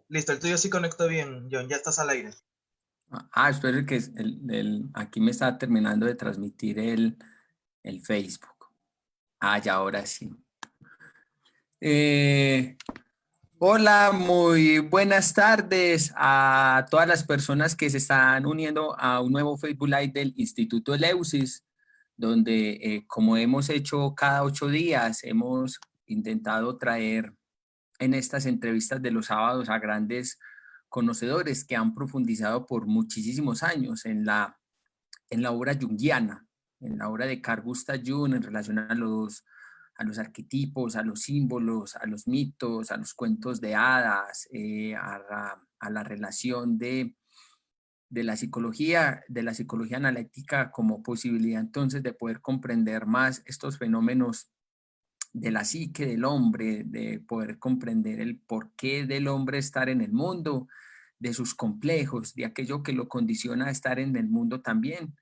Listo, el tuyo sí conectó bien, John, ya estás al aire. Espero que aquí me está terminando de transmitir el Facebook. Ya ahora sí. Eh, Hola, muy buenas tardes a todas las personas que se están uniendo a un nuevo Facebook Live del Instituto Eleusis, donde como hemos hecho cada 8 días, hemos intentado traer en estas entrevistas de los sábados a grandes conocedores que han profundizado por muchísimos años en la obra junguiana, en la obra de Carl Gustav Jung en relación a los arquetipos, a los símbolos, a los mitos, a los cuentos de hadas, a la relación de la psicología analítica como posibilidad entonces de poder comprender más estos fenómenos de la psique del hombre, de poder comprender el porqué del hombre estar en el mundo, de sus complejos, de aquello que lo condiciona a estar en el mundo también.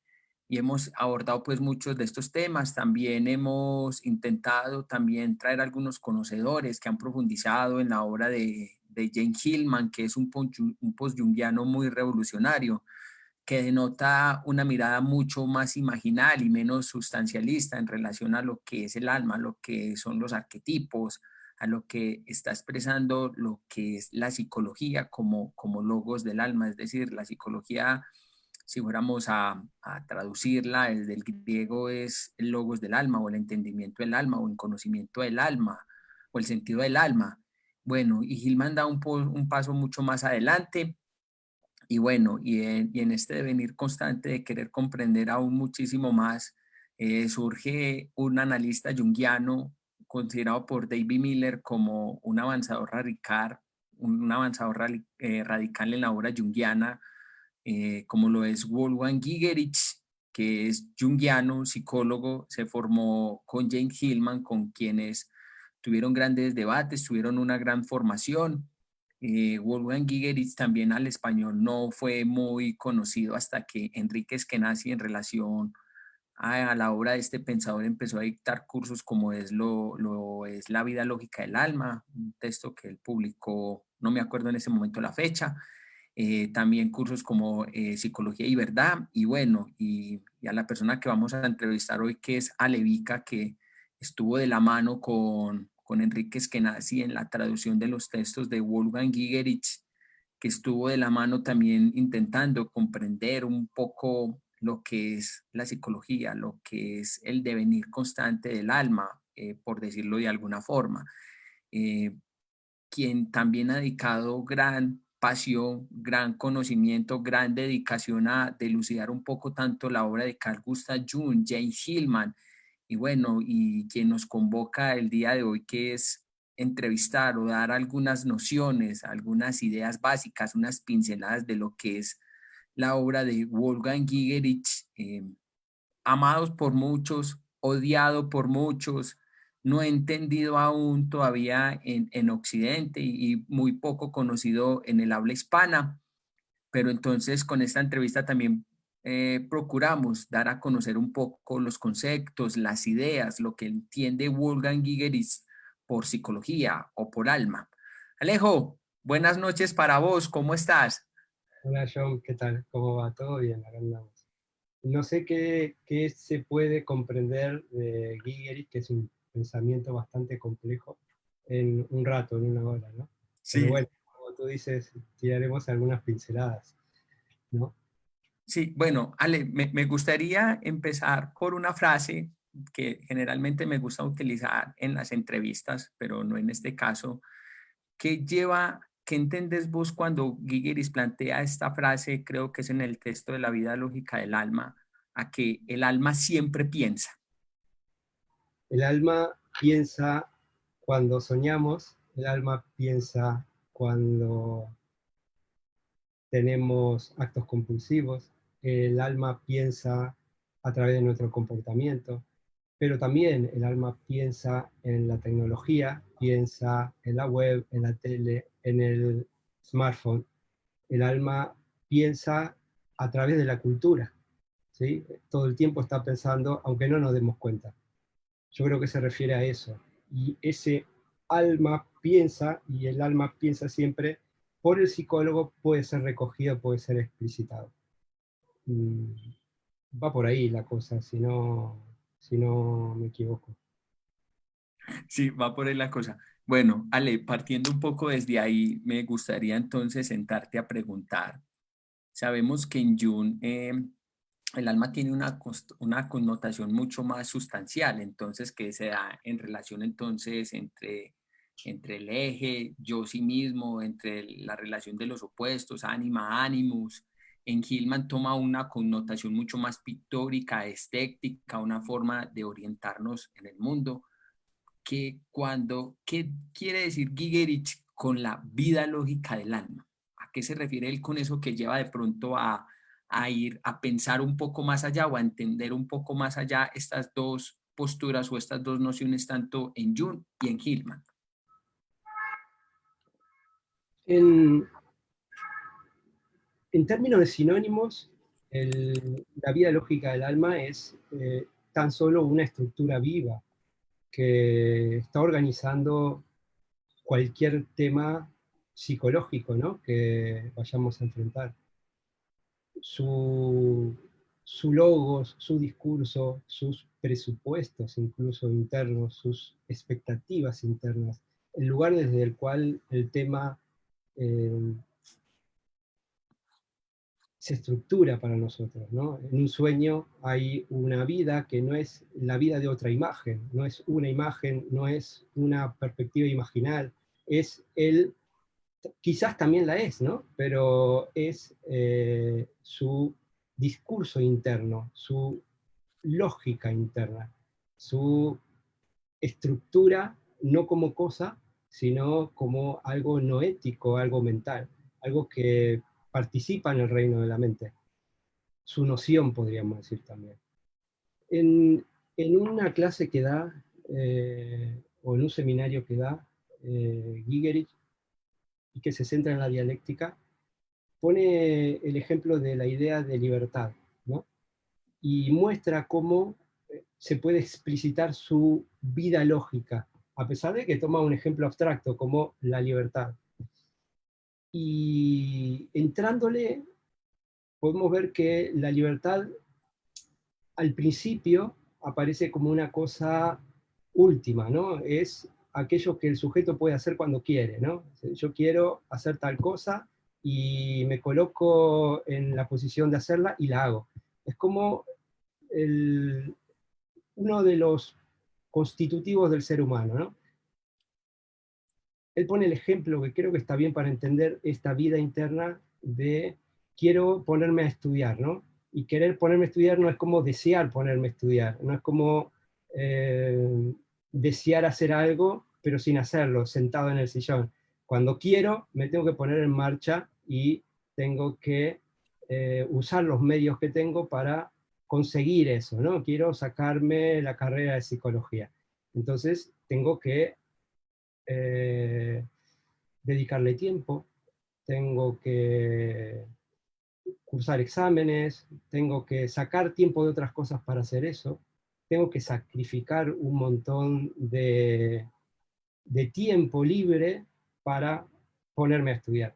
Y hemos abordado pues muchos de estos temas. También hemos intentado también traer algunos conocedores que han profundizado en la obra de Jane Hillman, que es un post-junguiano muy revolucionario, que denota una mirada mucho más imaginal y menos sustancialista en relación a lo que es el alma, a lo que son los arquetipos, a lo que está expresando lo que es la psicología como logos del alma, es decir, la psicología, si fuéramos a traducirla desde el griego, es el logos del alma o el entendimiento del alma o el conocimiento del alma o el sentido del alma. Bueno, y Hillman da un paso mucho más adelante y bueno, y en este devenir constante de querer comprender aún muchísimo más, surge un analista junguiano considerado por David Miller como un avanzador radical, radical en la obra junguiana, como lo es Wolfgang Gigerich, que es junguiano, psicólogo, se formó con Jane Hillman, con quienes tuvieron grandes debates, tuvieron una gran formación. Wolfgang Gigerich también al español no fue muy conocido hasta que Enrique Skenazy en relación a la obra de este pensador empezó a dictar cursos como es La vida lógica del alma, un texto que él publicó, no me acuerdo en ese momento la fecha, también cursos como Psicología y Verdad, y bueno, y a la persona que vamos a entrevistar hoy, que es Alevica, que estuvo de la mano con Enrique Skenazy en la traducción de los textos de Wolfgang Gigerich, que estuvo de la mano también intentando comprender un poco lo que es la psicología, lo que es el devenir constante del alma, por decirlo de alguna forma. Eh, Quien también ha dedicado gran pasión, gran conocimiento, gran dedicación a delucidar un poco tanto la obra de Carl Gustav Jung, Jane Hillman, y bueno, y quien nos convoca el día de hoy, que es entrevistar o dar algunas nociones, algunas ideas básicas, unas pinceladas de lo que es la obra de Wolfgang Gigerich, amados por muchos, odiado por muchos, no entendido aún todavía en Occidente y muy poco conocido en el habla hispana. Pero entonces con esta entrevista también procuramos dar a conocer un poco los conceptos, las ideas, lo que entiende Wolfgang Gigerich por psicología o por alma. Alejo, buenas noches para vos, ¿cómo estás? Hola John, ¿qué tal? ¿Cómo va? ¿Todo bien? Acá andamos. No sé qué se puede comprender de Gigeris, que es un pensamiento bastante complejo, en un rato, en una hora, ¿no? Pero Sí, bueno, como tú dices, tiraremos algunas pinceladas, ¿no? sí, bueno, Ale, me gustaría empezar por una frase que generalmente me gusta utilizar en las entrevistas, pero no en este caso, ¿qué entendés vos cuando Gigeris plantea esta frase, creo que es en el texto de La vida lógica del alma, a que el alma siempre piensa? El alma piensa cuando soñamos, el alma piensa cuando tenemos actos compulsivos, el alma piensa a través de nuestro comportamiento, pero también el alma piensa en la tecnología, piensa en la web, en la tele, en el smartphone. El alma piensa a través de la cultura, ¿sí? Todo el tiempo está pensando, aunque no nos demos cuenta. Yo creo que se refiere a eso. Y ese alma piensa, y el alma piensa siempre por el psicólogo puede ser recogido, puede ser explicitado. Va por ahí la cosa, si no me equivoco. Sí, va por ahí la cosa. Bueno, Ale, partiendo un poco desde ahí, me gustaría entonces sentarte a preguntar. Sabemos que en Jung el alma tiene una connotación mucho más sustancial, entonces que se da en relación entonces entre el eje, yo sí mismo, entre la relación de los opuestos, ánima, animus. En Hillman toma una connotación mucho más pictórica, estética, una forma de orientarnos en el mundo. ¿Qué quiere decir Gigerich con la vida lógica del alma? ¿A qué se refiere él con eso que lleva de pronto a ir a pensar un poco más allá o a entender un poco más allá estas dos posturas o estas dos nociones tanto en Jung y en Hillman? En términos de sinónimos, la vida lógica del alma es tan solo una estructura viva que está organizando cualquier tema psicológico, ¿no?, que vayamos a enfrentar. Su logos, su discurso, sus presupuestos incluso internos, sus expectativas internas, el lugar desde el cual el tema se estructura para nosotros, ¿no? En un sueño hay una vida que no es la vida de otra imagen, no es una imagen, no es una perspectiva imaginal, es quizás también la es, ¿no? Pero es su discurso interno, su lógica interna, su estructura no como cosa, sino como algo noético, algo mental, algo que participa en el reino de la mente. Su noción, podríamos decir también. En una clase que da, o en un seminario que da Gigerich, y que se centra en la dialéctica, pone el ejemplo de la idea de libertad, ¿no? Y muestra cómo se puede explicitar su vida lógica, a pesar de que toma un ejemplo abstracto como la libertad. Y entrándole, podemos ver que la libertad al principio aparece como una cosa última, ¿no? Es aquello que el sujeto puede hacer cuando quiere, ¿no? Yo quiero hacer tal cosa y me coloco en la posición de hacerla y la hago. Es como uno de los constitutivos del ser humano, ¿no? Él pone el ejemplo que creo que está bien para entender esta vida interna de quiero ponerme a estudiar, ¿no? Y querer ponerme a estudiar no es como desear ponerme a estudiar, no es como desear hacer algo, pero sin hacerlo, sentado en el sillón. Cuando quiero, me tengo que poner en marcha y tengo que usar los medios que tengo para conseguir eso, ¿no? Quiero sacarme la carrera de psicología. Entonces, tengo que dedicarle tiempo, tengo que cursar exámenes, tengo que sacar tiempo de otras cosas para hacer eso, tengo que sacrificar un montón de tiempo libre para ponerme a estudiar.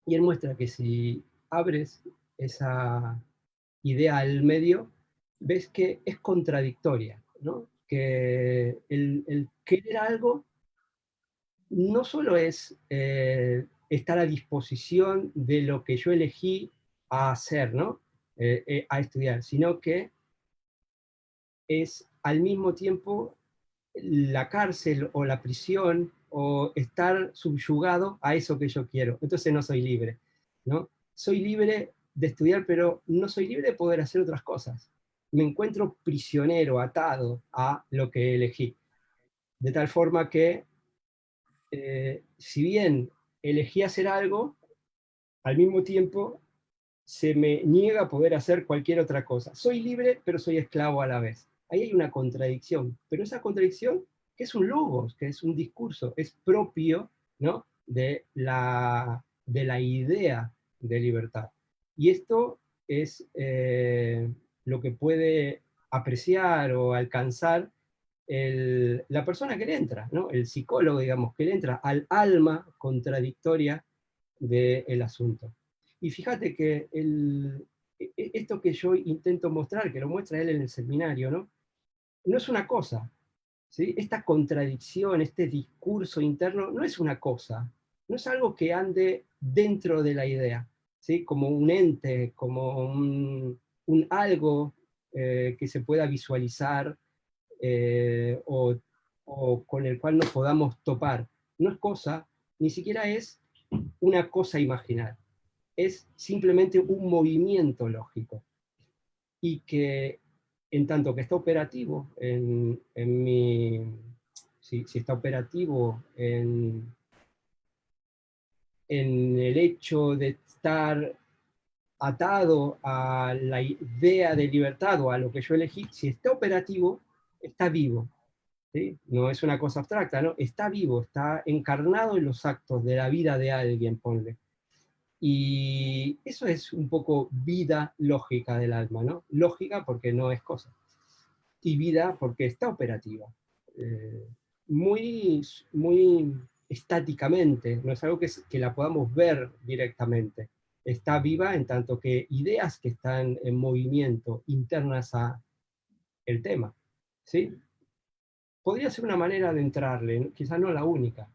Y él muestra que si abres esa idea al medio, ves que es contradictoria, ¿no? Que el querer algo no solo es estar a disposición de lo que yo elegí a hacer, ¿no? A estudiar, sino que es al mismo tiempo la cárcel o la prisión o estar subyugado a eso que yo quiero. Entonces no soy libre, ¿no? Soy libre de estudiar, pero no soy libre de poder hacer otras cosas. Me encuentro prisionero, atado a lo que elegí. De tal forma que si bien elegí hacer algo, al mismo tiempo se me niega a poder hacer cualquier otra cosa. Soy libre, pero soy esclavo a la vez. Ahí hay una contradicción, pero esa contradicción, que es un logos, que es un discurso, es propio, ¿no?, de la idea de libertad. Y esto es lo que puede apreciar o alcanzar la persona que le entra, ¿no? El psicólogo, digamos, que le entra al alma contradictoria del asunto. Y fíjate que esto que yo intento mostrar, que lo muestra él en el seminario, ¿no? No es una cosa, ¿sí? Esta contradicción, este discurso interno, no es una cosa, no es algo que ande dentro de la idea, ¿sí? Como un ente, como un algo que se pueda visualizar o con el cual nos podamos topar. No es cosa, ni siquiera es una cosa imaginal, es simplemente un movimiento lógico. Y que en tanto que está operativo en mi, si está operativo en el hecho de estar atado a la idea de libertad o a lo que yo elegí, si está operativo, está vivo. ¿Sí? No es una cosa abstracta, ¿no? Está vivo, está encarnado en los actos de la vida de alguien, ponle. Y eso es un poco vida lógica del alma, ¿no? Lógica porque no es cosa. Y vida porque está operativa. Eh, muy estáticamente, no es algo que la podamos ver directamente. Está viva en tanto que ideas que están en movimiento internas a el tema. ¿Sí? Podría ser una manera de entrarle, ¿no? Quizás no la única.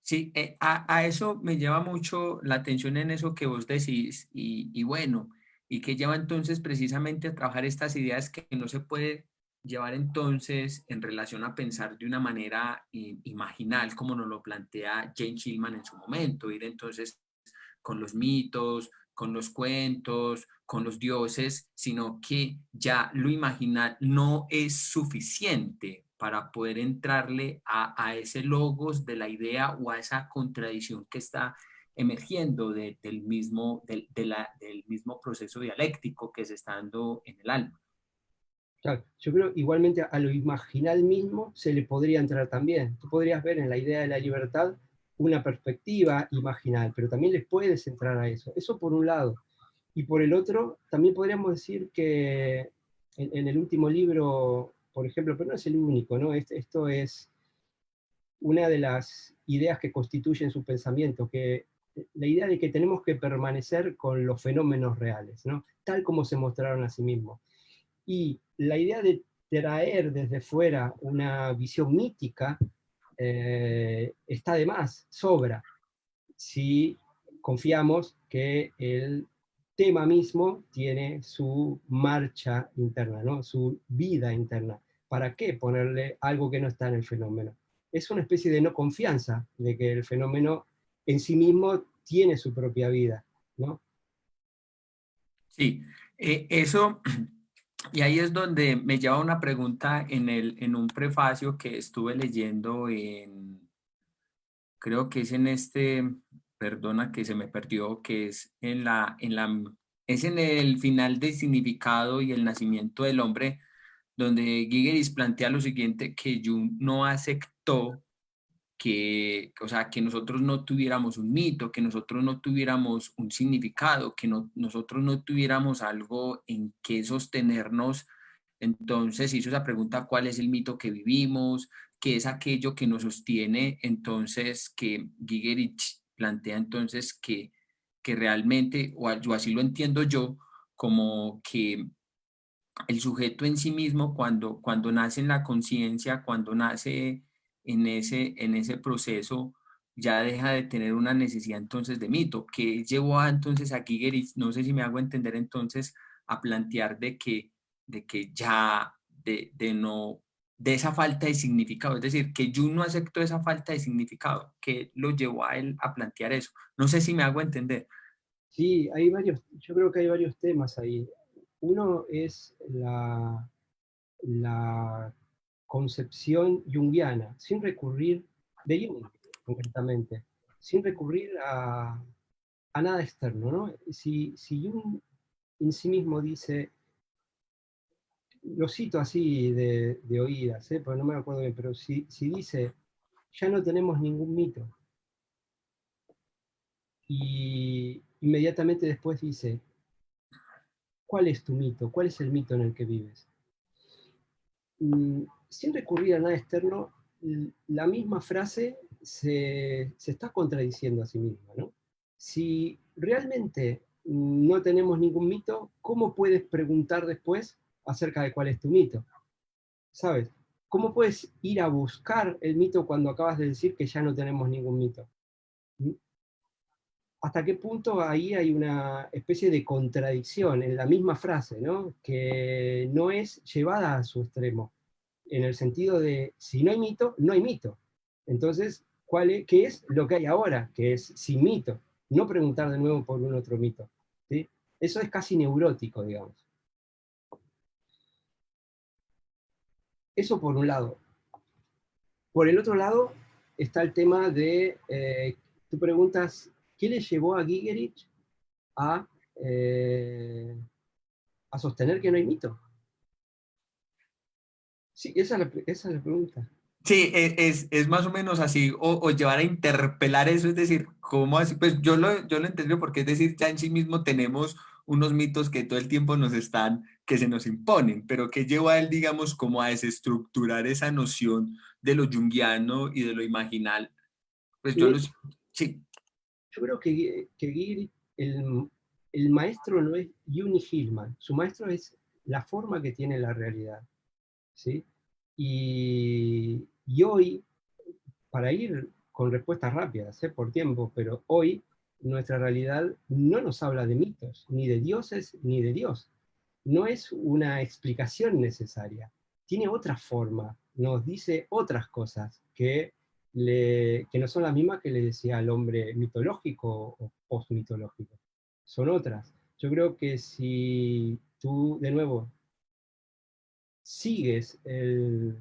Sí, a eso me lleva mucho la atención en eso que vos decís y bueno, y que lleva entonces precisamente a trabajar estas ideas que no se puede llevar entonces en relación a pensar de una manera imaginal, como nos lo plantea Jane Hillman en su momento, ir entonces con los mitos, con los cuentos, con los dioses, sino que ya lo imaginal no es suficiente para poder entrarle a ese logos de la idea o a esa contradicción que está emergiendo del mismo proceso dialéctico que se está dando en el alma. Claro, yo creo igualmente a lo imaginal mismo se le podría entrar también. Tú podrías ver en la idea de la libertad una perspectiva imaginal, pero también le puedes entrar a eso. Eso por un lado. Y por el otro, también podríamos decir que en el último libro, por ejemplo, pero no es el único, ¿no? Esto es una de las ideas que constituyen su pensamiento, que la idea de que tenemos que permanecer con los fenómenos reales, ¿no? Tal como se mostraron a sí mismos. Y la idea de traer desde fuera una visión mítica está de más, sobra, si confiamos que el tema mismo tiene su marcha interna, ¿no? Su vida interna. ¿Para qué ponerle algo que no está en el fenómeno? Es una especie de no confianza de que el fenómeno en sí mismo tiene su propia vida, ¿no? Sí, eso, y ahí es donde me lleva una pregunta en un prefacio que estuve leyendo creo que es en perdona que se me perdió, que es es en el final del significado y el nacimiento del hombre, donde Gigeris plantea lo siguiente, que Jung no aceptó o sea, que nosotros no tuviéramos un mito, que nosotros no tuviéramos un significado, que nosotros no tuviéramos algo en que sostenernos. Entonces hizo esa pregunta, ¿cuál es el mito que vivimos? ¿Qué es aquello que nos sostiene? Entonces, que Gigerich plantea entonces que realmente, o así lo entiendo yo, como que el sujeto en sí mismo, cuando nace en la conciencia, cuando nace en ese proceso, ya deja de tener una necesidad entonces de mito, que llevó entonces a Gigeris, no sé si me hago entender entonces, a plantear de que ya, de no, de esa falta de significado, es decir, que Jung no aceptó esa falta de significado, que lo llevó a él a plantear eso. No sé si me hago entender. Sí, yo creo que hay varios temas ahí. Uno es la concepción junguiana, sin recurrir, de Jung concretamente, sin recurrir a nada externo, ¿no? Si Jung en sí mismo dice, lo cito así de oídas, porque no me acuerdo bien, pero si dice, ya no tenemos ningún mito, y inmediatamente después dice, ¿cuál es tu mito? ¿Cuál es el mito en el que vives? Sin recurrir a nada externo, la misma frase se está contradiciendo a sí misma, ¿no? Si realmente no tenemos ningún mito, ¿cómo puedes preguntar después acerca de cuál es tu mito? ¿Sabes? ¿Cómo puedes ir a buscar el mito cuando acabas de decir que ya no tenemos ningún mito? ¿Hasta qué punto ahí hay una especie de contradicción en la misma frase, ¿no? Que no es llevada a su extremo, en el sentido de, si no hay mito, no hay mito. Entonces, ¿qué es lo que hay ahora? Que es sin mito, no preguntar de nuevo por un otro mito. ¿Sí? Eso es casi neurótico, digamos. Eso por un lado. Por el otro lado está el tema de, tú preguntas, ¿qué le llevó a Gigerich a, eh, a sostener que no hay mito? Sí, esa es la pregunta. Sí, es más o menos así, o llevar a interpelar eso, es decir, ¿cómo así? Pues yo lo entiendo porque es decir, ya en sí mismo tenemos unos mitos que todo el tiempo que se nos imponen, pero que lleva a él, digamos, como a desestructurar esa noción de lo junguiano y de lo imaginal. Pues sí, Yo creo que Giri, el maestro no es Juni Hillman, su maestro es la forma que tiene la realidad. ¿Sí? Y hoy, para ir con respuestas rápidas, por tiempo, pero hoy nuestra realidad no nos habla de mitos, ni de dioses, ni de Dios. No es una explicación necesaria. Tiene otra forma, nos dice otras cosas que no son las mismas que le decía al hombre mitológico o post-mitológico. Son otras. Yo creo que si tú, de nuevo, sigues el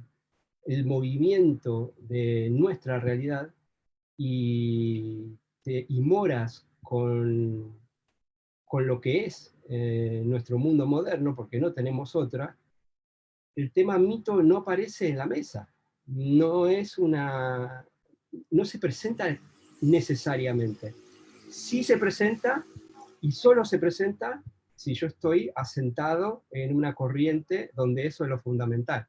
movimiento de nuestra realidad y moras con lo que es nuestro mundo moderno, porque no tenemos otra, el tema mito no aparece en la mesa. No es una. No se presenta necesariamente. Sí se presenta, y solo se presenta si yo estoy asentado en una corriente donde eso es lo fundamental.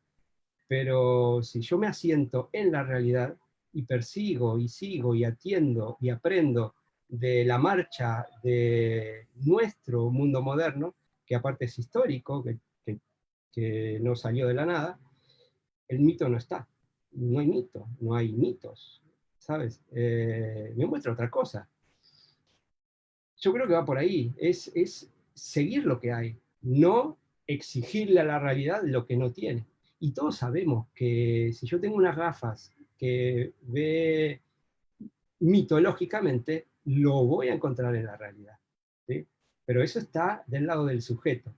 Pero si yo me asiento en la realidad y persigo y sigo y atiendo y aprendo de la marcha de nuestro mundo moderno, que aparte es histórico, que no salió de la nada, el mito no está. No hay mito, no hay mitos, ¿sabes? Me muestra otra cosa. Yo creo que va por ahí, es seguir lo que hay, no exigirle a la realidad lo que no tiene. Y todos sabemos que si yo tengo unas gafas que ve mitológicamente, lo voy a encontrar en la realidad. ¿Sí? Pero eso está del lado del sujeto.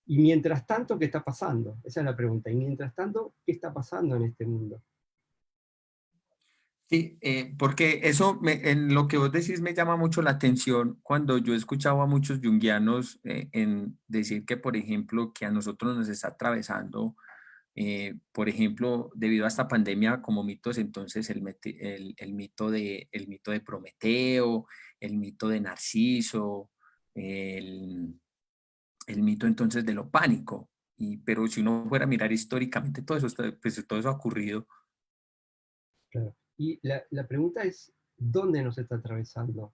Y mientras tanto, ¿qué está pasando? Esa es la pregunta. Y mientras tanto, ¿qué está pasando en este mundo? sí, porque eso, en lo que vos decís me llama mucho la atención cuando yo he escuchado a muchos junguianos en decir que, por ejemplo, que a nosotros nos está atravesando, por ejemplo, debido a esta pandemia como mitos, entonces el mito de Prometeo, el mito de Narciso, el, el mito entonces de lo pánico. Pero si uno fuera a mirar históricamente todo eso, pues, todo eso ha ocurrido. Claro. Y la pregunta es, ¿dónde nos está atravesando?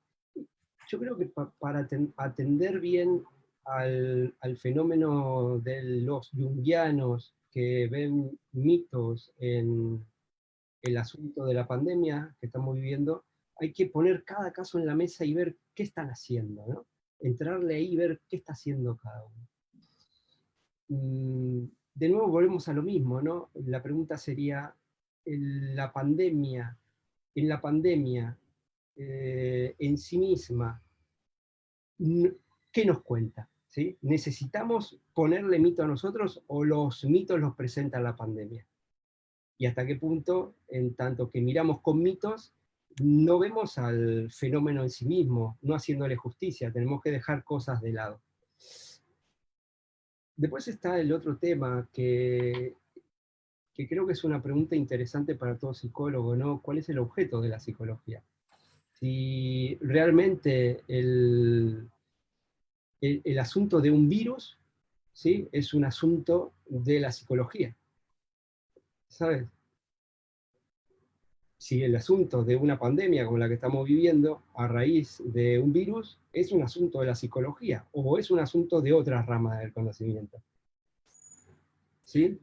Yo creo que para atender bien al fenómeno de los junguianos que ven mitos en el asunto de la pandemia que estamos viviendo, hay que poner cada caso en la mesa y ver qué están haciendo, ¿no? Entrarle ahí y ver qué está haciendo cada uno. De nuevo volvemos a lo mismo, ¿no? La pregunta sería, la pandemia, en la pandemia en sí misma, ¿qué nos cuenta? ¿Sí? ¿Necesitamos ponerle mito a nosotros o los mitos los presenta la pandemia? Y hasta qué punto, en tanto que miramos con mitos, no vemos al fenómeno en sí mismo, no haciéndole justicia, tenemos que dejar cosas de lado. Después está el otro tema que creo que es una pregunta interesante para todo psicólogo, ¿no? ¿Cuál es el objeto de la psicología? Si realmente el asunto de un virus, ¿sí? Es un asunto de la psicología, ¿sabes? si el asunto de una pandemia como la que estamos viviendo a raíz de un virus es un asunto de la psicología o es un asunto de otras ramas del conocimiento. ¿Sí?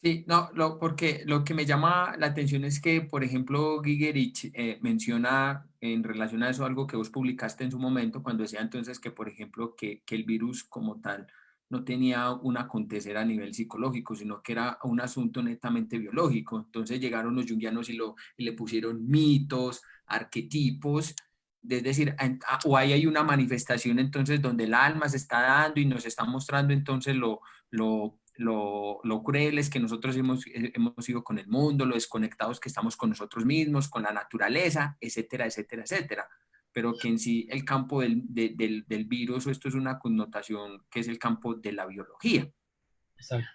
Sí, no, porque lo que me llama la atención es que, por ejemplo, Gigerich menciona en relación a eso algo que vos publicaste en su momento, cuando decía entonces que, por ejemplo, que el virus como tal no tenía un acontecer a nivel psicológico, sino que era un asunto netamente biológico. Entonces llegaron los junguianos y le pusieron mitos, arquetipos, es decir, o ahí hay una manifestación entonces donde el alma se está dando y nos está mostrando entonces lo crueles que nosotros hemos sido con el mundo, lo desconectados que estamos con nosotros mismos, con la naturaleza, etcétera, etcétera, etcétera. Pero que en sí el campo del virus, o esto es una connotación que es el campo de la biología. Exacto.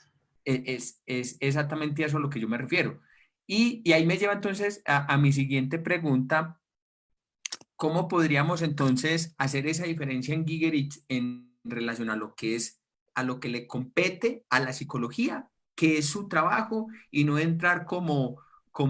Es exactamente eso a lo que yo me refiero. Y ahí me lleva entonces a mi siguiente pregunta. ¿Cómo podríamos entonces hacer esa diferencia en Gigerich en relación a lo que es, a lo que le compete a la psicología, que es su trabajo, y no entrar como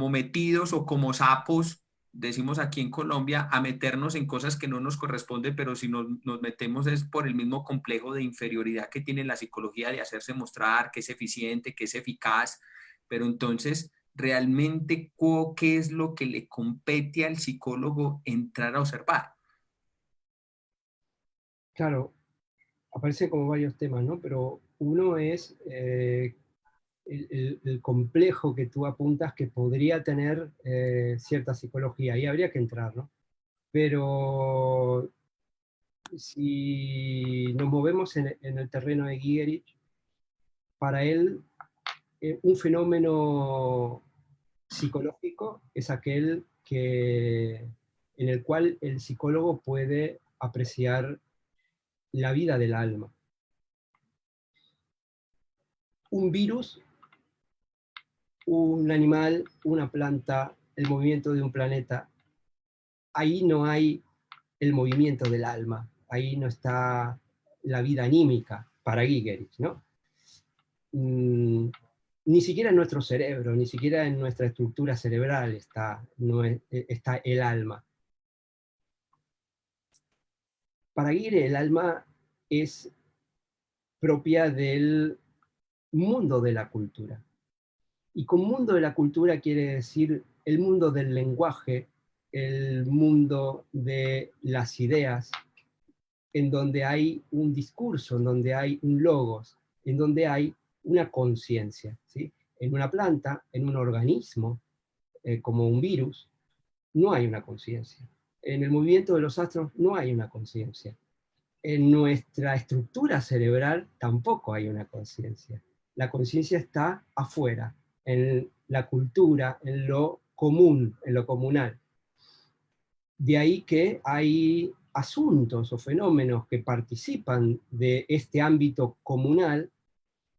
metidos o como sapos, decimos aquí en Colombia, a meternos en cosas que no nos corresponden, pero si nos metemos es por el mismo complejo de inferioridad que tiene la psicología de hacerse mostrar que es eficiente, que es eficaz, pero entonces realmente qué es lo que le compete al psicólogo entrar a observar. Claro, aparecen como varios temas, ¿no? Pero uno es el complejo que tú apuntas que podría tener cierta psicología, y habría que entrar, ¿no? Pero si nos movemos en el terreno de Gigerich, para él un fenómeno psicológico es aquel en el cual el psicólogo puede apreciar la vida del alma. Un virus, un animal, una planta, el movimiento de un planeta, ahí no hay el movimiento del alma, ahí no está la vida anímica para Gigerich, ¿no? Ni siquiera en nuestro cerebro, ni siquiera en nuestra estructura cerebral está el alma. Para Gire el alma es propia del mundo de la cultura. Y con mundo de la cultura quiere decir el mundo del lenguaje, el mundo de las ideas, en donde hay un discurso, en donde hay un logos, en donde hay una conciencia, ¿sí? En una planta, en un organismo, como un virus, no hay una conciencia. En el movimiento de los astros no hay una conciencia. En nuestra estructura cerebral tampoco hay una conciencia. La conciencia está afuera, en la cultura, en lo común, en lo comunal. De ahí que hay asuntos o fenómenos que participan de este ámbito comunal,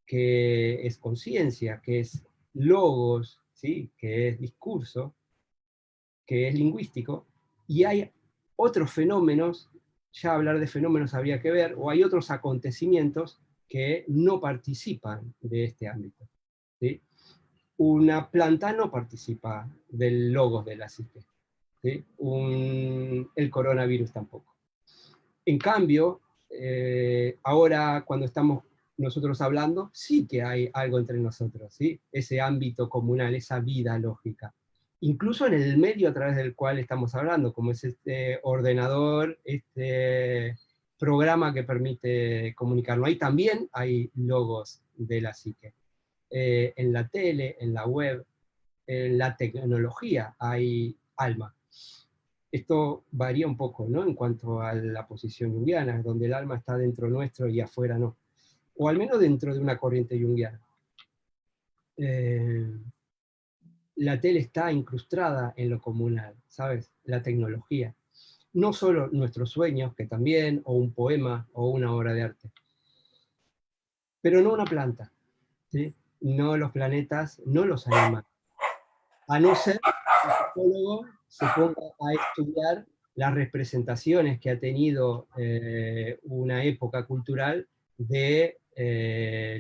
que es conciencia, que es logos, ¿sí? Que es discurso, que es lingüístico, y hay otros fenómenos, ya hablar de fenómenos habría que ver, o hay otros acontecimientos que no participan de este ámbito, ¿sí? Una planta no participa del logos de la psique, ¿sí? El coronavirus tampoco. En cambio, ahora cuando estamos nosotros hablando, sí que hay algo entre nosotros, ¿sí? Ese ámbito comunal, esa vida lógica. Incluso en el medio a través del cual estamos hablando, como es este ordenador, este programa que permite comunicarnos. Ahí también hay logos de la psique. En la tele, en la web, en la tecnología hay alma. Esto varía un poco, ¿no? En cuanto a la posición junguiana, donde el alma está dentro nuestro y afuera no. O al menos dentro de una corriente junguiana. La tele está incrustada en lo comunal, ¿sabes? La tecnología. No solo nuestros sueños, que también, o un poema, o una obra de arte. Pero no una planta, ¿sí? No los planetas, no los animales. A no ser que el psicólogo se ponga a estudiar las representaciones que ha tenido una época cultural de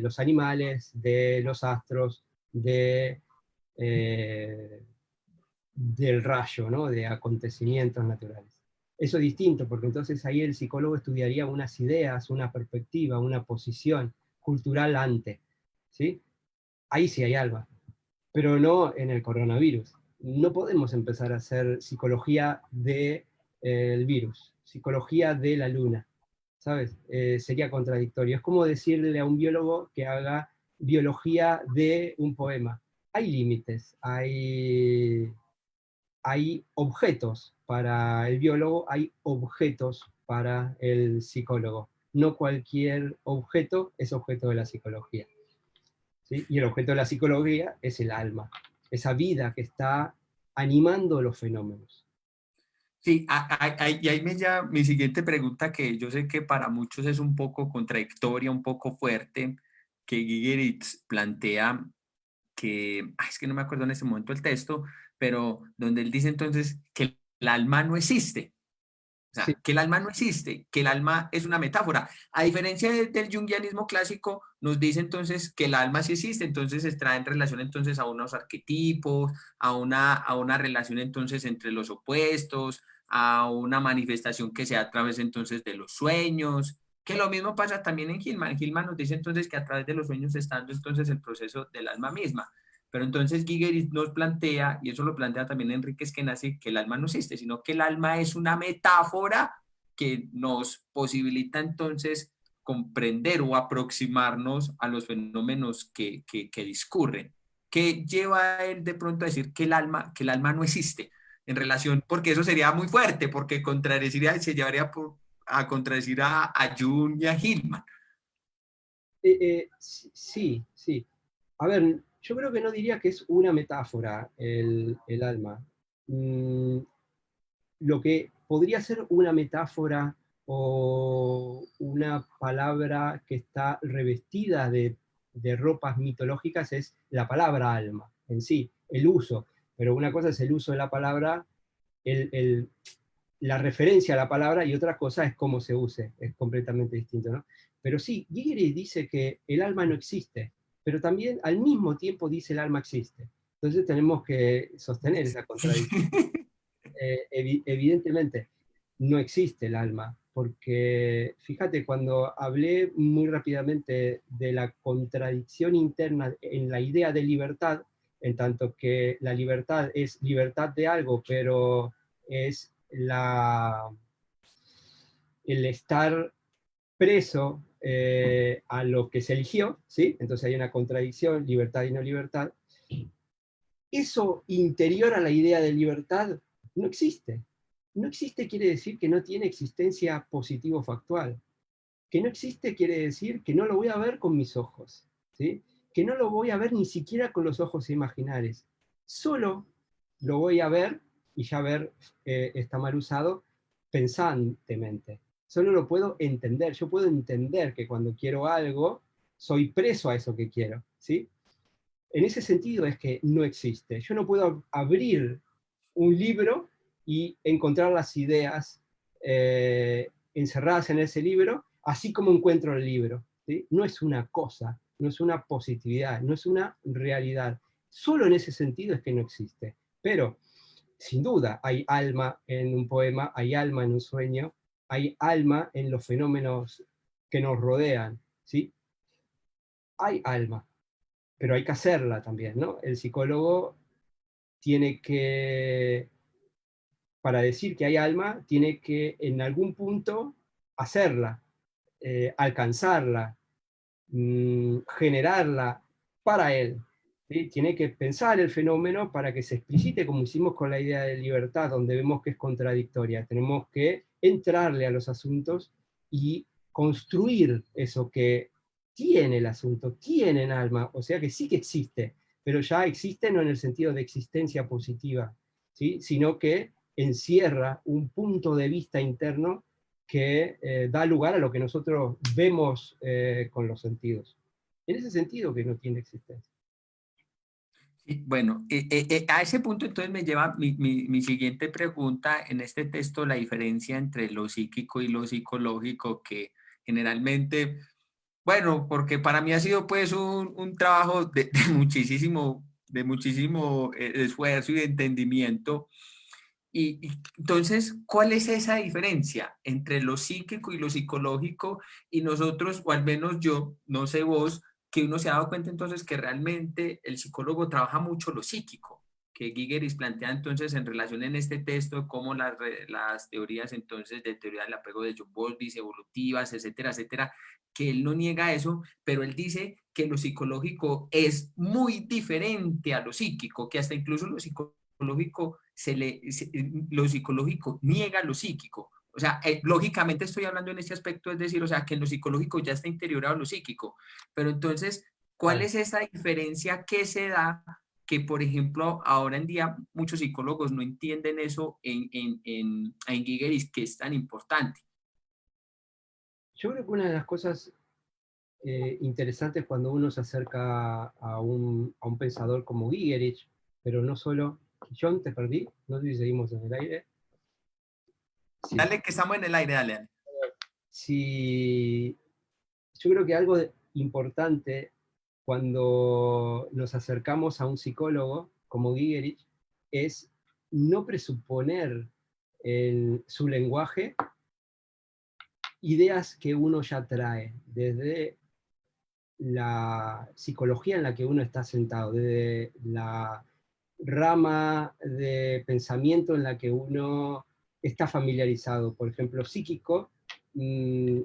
los animales, de los astros, de del rayo, ¿no? De acontecimientos naturales. Eso es distinto, porque entonces ahí el psicólogo estudiaría unas ideas, una perspectiva, una posición cultural ante, ¿sí? Ahí sí hay alma, pero no en el coronavirus. No podemos empezar a hacer psicología del virus, psicología de la luna, ¿sabes? Sería contradictorio. Es como decirle a un biólogo que haga biología de un poema. Hay límites, hay objetos para el biólogo, hay objetos para el psicólogo. No cualquier objeto es objeto de la psicología, ¿sí? Y el objeto de la psicología es el alma, esa vida que está animando los fenómenos. Sí, y ahí me lleva mi siguiente pregunta, que yo sé que para muchos es un poco contradictoria, un poco fuerte, que Gigeritz plantea que, es que no me acuerdo en este momento el texto, pero donde él dice entonces que el alma no existe. O Sí, sea, que el alma no existe, que el alma es una metáfora. A diferencia del junguianismo clásico, nos dice entonces que el alma sí existe, entonces se trae en relación entonces a unos arquetipos, a una relación entonces entre los opuestos, a una manifestación que se da a través entonces de los sueños, que lo mismo pasa también en Hillman. Hillman nos dice entonces que a través de los sueños está dando entonces el proceso del alma misma. Pero entonces Gigeris nos plantea, y eso lo plantea también Enrique Skenazy, que el alma no existe, sino que el alma es una metáfora que nos posibilita entonces comprender o aproximarnos a los fenómenos que discurren. ¿Qué lleva a él de pronto a decir que que el alma no existe en relación? Porque eso sería muy fuerte, porque se llevaría a contradecir a Jung y a Hillman. sí, sí. A ver, yo creo que no diría que es una metáfora el alma. Lo que podría ser una metáfora o una palabra que está revestida de ropas mitológicas es la palabra alma en sí, el uso. Pero una cosa es el uso de la palabra, la referencia a la palabra, y otra cosa es cómo se use, es completamente distinto, ¿no? Pero sí, Gigeri dice que el alma no existe, pero también al mismo tiempo dice el alma existe. Entonces tenemos que sostener esa contradicción. Evidentemente no existe el alma, porque fíjate, cuando hablé muy rápidamente de la contradicción interna en la idea de libertad, en tanto que la libertad es libertad de algo, pero es el estar preso a lo que se eligió, ¿sí? Entonces hay una contradicción, libertad y no libertad. Eso interior a la idea de libertad no existe. No existe quiere decir que no tiene existencia positivo-factual. Que no existe quiere decir que no lo voy a ver con mis ojos, ¿sí? Que no lo voy a ver ni siquiera con los ojos imaginares. Solo lo voy a ver, y ya ver está mal usado, pensantemente. Solo lo puedo entender. Yo puedo entender que cuando quiero algo, soy preso a eso que quiero, ¿sí? En ese sentido es que no existe. Yo no puedo abrir un libro y encontrar las ideas encerradas en ese libro, así como encuentro el libro, ¿sí? No es una cosa, no es una positividad, no es una realidad. Solo en ese sentido es que no existe. Pero, sin duda, hay alma en un poema, hay alma en un sueño, hay alma en los fenómenos que nos rodean, ¿sí? Hay alma, pero hay que hacerla también, ¿no? El psicólogo tiene que, para decir que hay alma, tiene que en algún punto hacerla, alcanzarla, generarla para él. ¿Sí? Tiene que pensar el fenómeno para que se explicite, como hicimos con la idea de libertad, donde vemos que es contradictoria. Tenemos que entrarle a los asuntos y construir eso que tiene el asunto, tienen alma, o sea que sí que existe, pero ya existe no en el sentido de existencia positiva, ¿sí? Sino que encierra un punto de vista interno que da lugar a lo que nosotros vemos con los sentidos. En ese sentido que no tiene existencia. Bueno, a ese punto entonces me lleva mi siguiente pregunta en este texto, la diferencia entre lo psíquico y lo psicológico, que generalmente, bueno, porque para mí ha sido pues un trabajo de muchísimo de muchísimo esfuerzo y de entendimiento. Y entonces, ¿cuál es esa diferencia entre lo psíquico y lo psicológico? Y nosotros, o al menos yo, no sé vos, que uno se ha dado cuenta entonces que realmente el psicólogo trabaja mucho lo psíquico, que Gigeris plantea entonces en relación en este texto cómo las teorías entonces de teoría del apego de John Bowlby, evolutivas, etcétera, etcétera, que él no niega eso, pero él dice que lo psicológico es muy diferente a lo psíquico, que hasta incluso lo psicológico lo psicológico niega lo psíquico. O sea, lógicamente estoy hablando en este aspecto, es decir, o sea, que en lo psicológico ya está interiorado lo psíquico. Pero entonces, ¿cuál es esa diferencia que se da? Que, por ejemplo, ahora en día muchos psicólogos no entienden eso en Gigeris, que es tan importante. Yo creo que una de las cosas interesantes cuando uno se acerca a un pensador como Gigerich, pero no solo. John, te perdí, no sé si seguimos en el aire. Sí. Dale, que estamos en el aire, dale, dale. Sí, yo creo que algo importante cuando nos acercamos a un psicólogo como Gigerich es no presuponer en su lenguaje ideas que uno ya trae desde la psicología en la que uno está sentado, desde la rama de pensamiento en la que uno está familiarizado. Por ejemplo, psíquico,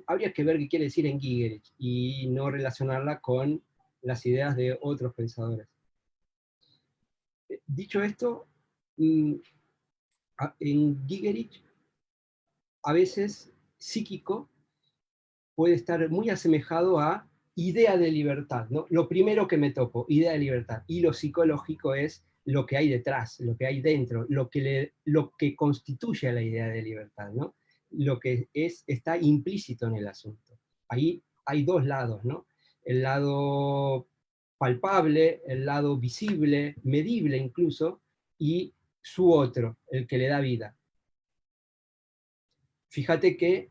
habría que ver qué quiere decir en Gigerich y no relacionarla con las ideas de otros pensadores. Dicho esto, en Gigerich, a veces psíquico puede estar muy asemejado a idea de libertad, ¿no? Lo primero que me topo, idea de libertad. Y lo psicológico es lo que hay detrás, lo que hay dentro, lo que constituye a la idea de libertad, ¿no? Lo que está implícito en el asunto. Ahí hay dos lados, ¿no? El lado palpable, el lado visible, medible incluso, y su otro, el que le da vida. Fíjate que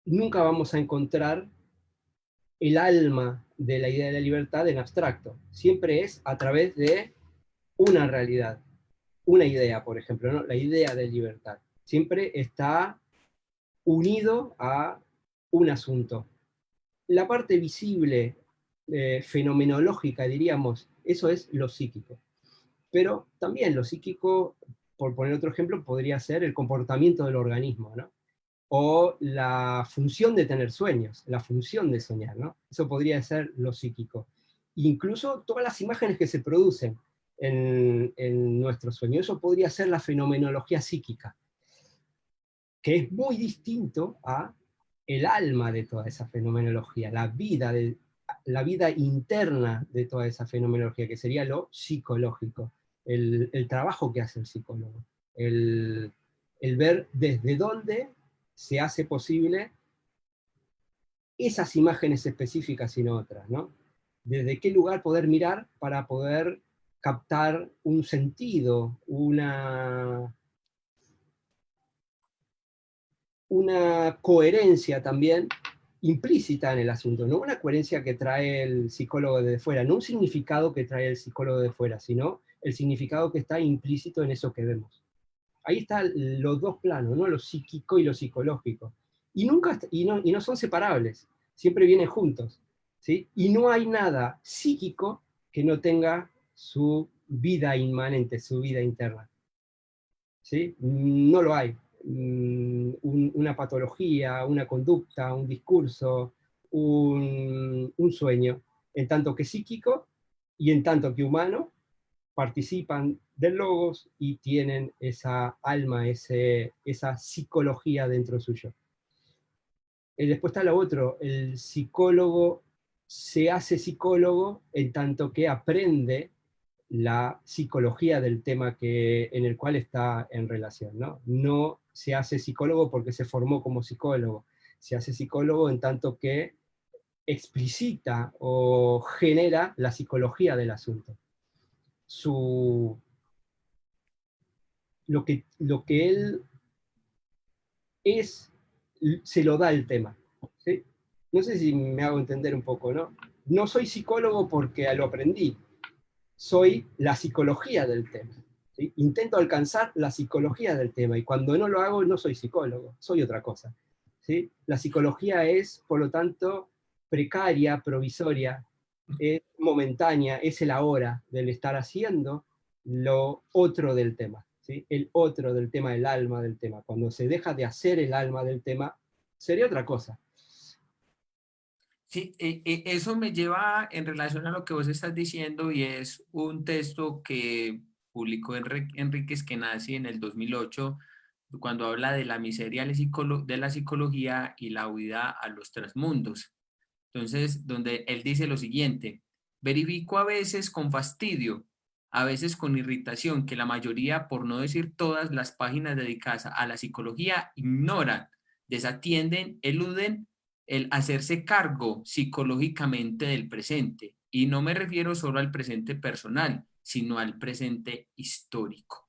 nunca vamos a encontrar el alma de la idea de la libertad en abstracto. Siempre es a través de una realidad, una idea, por ejemplo, ¿no? La idea de libertad. Siempre está unido a un asunto. La parte visible, fenomenológica, diríamos, eso es lo psíquico. Pero también lo psíquico, por poner otro ejemplo, podría ser el comportamiento del organismo, ¿no? O la función de tener sueños, la función de soñar, ¿no? Eso podría ser lo psíquico. Incluso todas las imágenes que se producen en nuestro sueño, eso podría ser la fenomenología psíquica, que es muy distinto a el alma de toda esa fenomenología, la vida interna de toda esa fenomenología, que sería lo psicológico, el trabajo que hace el psicólogo, el ver desde dónde se hace posible esas imágenes específicas y no otras, ¿no? Desde qué lugar poder mirar para poder captar un sentido, una coherencia también implícita en el asunto, no una coherencia que trae el psicólogo de fuera, no un significado que trae el psicólogo de fuera, sino el significado que está implícito en eso que vemos. Ahí están los dos planos, ¿no? Lo psíquico y lo psicológico. Y no son separables, siempre vienen juntos, ¿sí? Y no hay nada psíquico que no tenga su vida inmanente, su vida interna, ¿sí? No lo hay. Una patología, una conducta, un discurso, un sueño, en tanto que psíquico y en tanto que humano, participan del logos y tienen esa alma, esa psicología dentro suyo. Después está lo otro, el psicólogo se hace psicólogo en tanto que aprende la psicología del tema en el cual está en relación, ¿no? No se hace psicólogo porque se formó como psicólogo, se hace psicólogo en tanto que explicita o genera la psicología del asunto. Lo que él es, se lo da el tema, ¿sí? No sé si me hago entender un poco, ¿no? No soy psicólogo porque lo aprendí, soy la psicología del tema. ¿Sí? Intento alcanzar la psicología del tema, y cuando no lo hago no soy psicólogo, soy otra cosa. ¿Sí? La psicología es, por lo tanto, precaria, provisoria, es momentánea, es el ahora del estar haciendo lo otro del tema. ¿Sí? El otro del tema, el alma del tema. Cuando se deja de hacer el alma del tema, sería otra cosa. Sí, eso me lleva en relación a lo que vos estás diciendo, y es un texto que publicó Enrique Eskenazi en el 2008, cuando habla de la miseria de la psicología y la huida a los transmundos. Entonces, donde él dice lo siguiente: verifico a veces con fastidio, a veces con irritación, que la mayoría, por no decir todas, las páginas dedicadas a la psicología ignoran, desatienden, eluden el hacerse cargo psicológicamente del presente. Y no me refiero solo al presente personal, sino al presente histórico.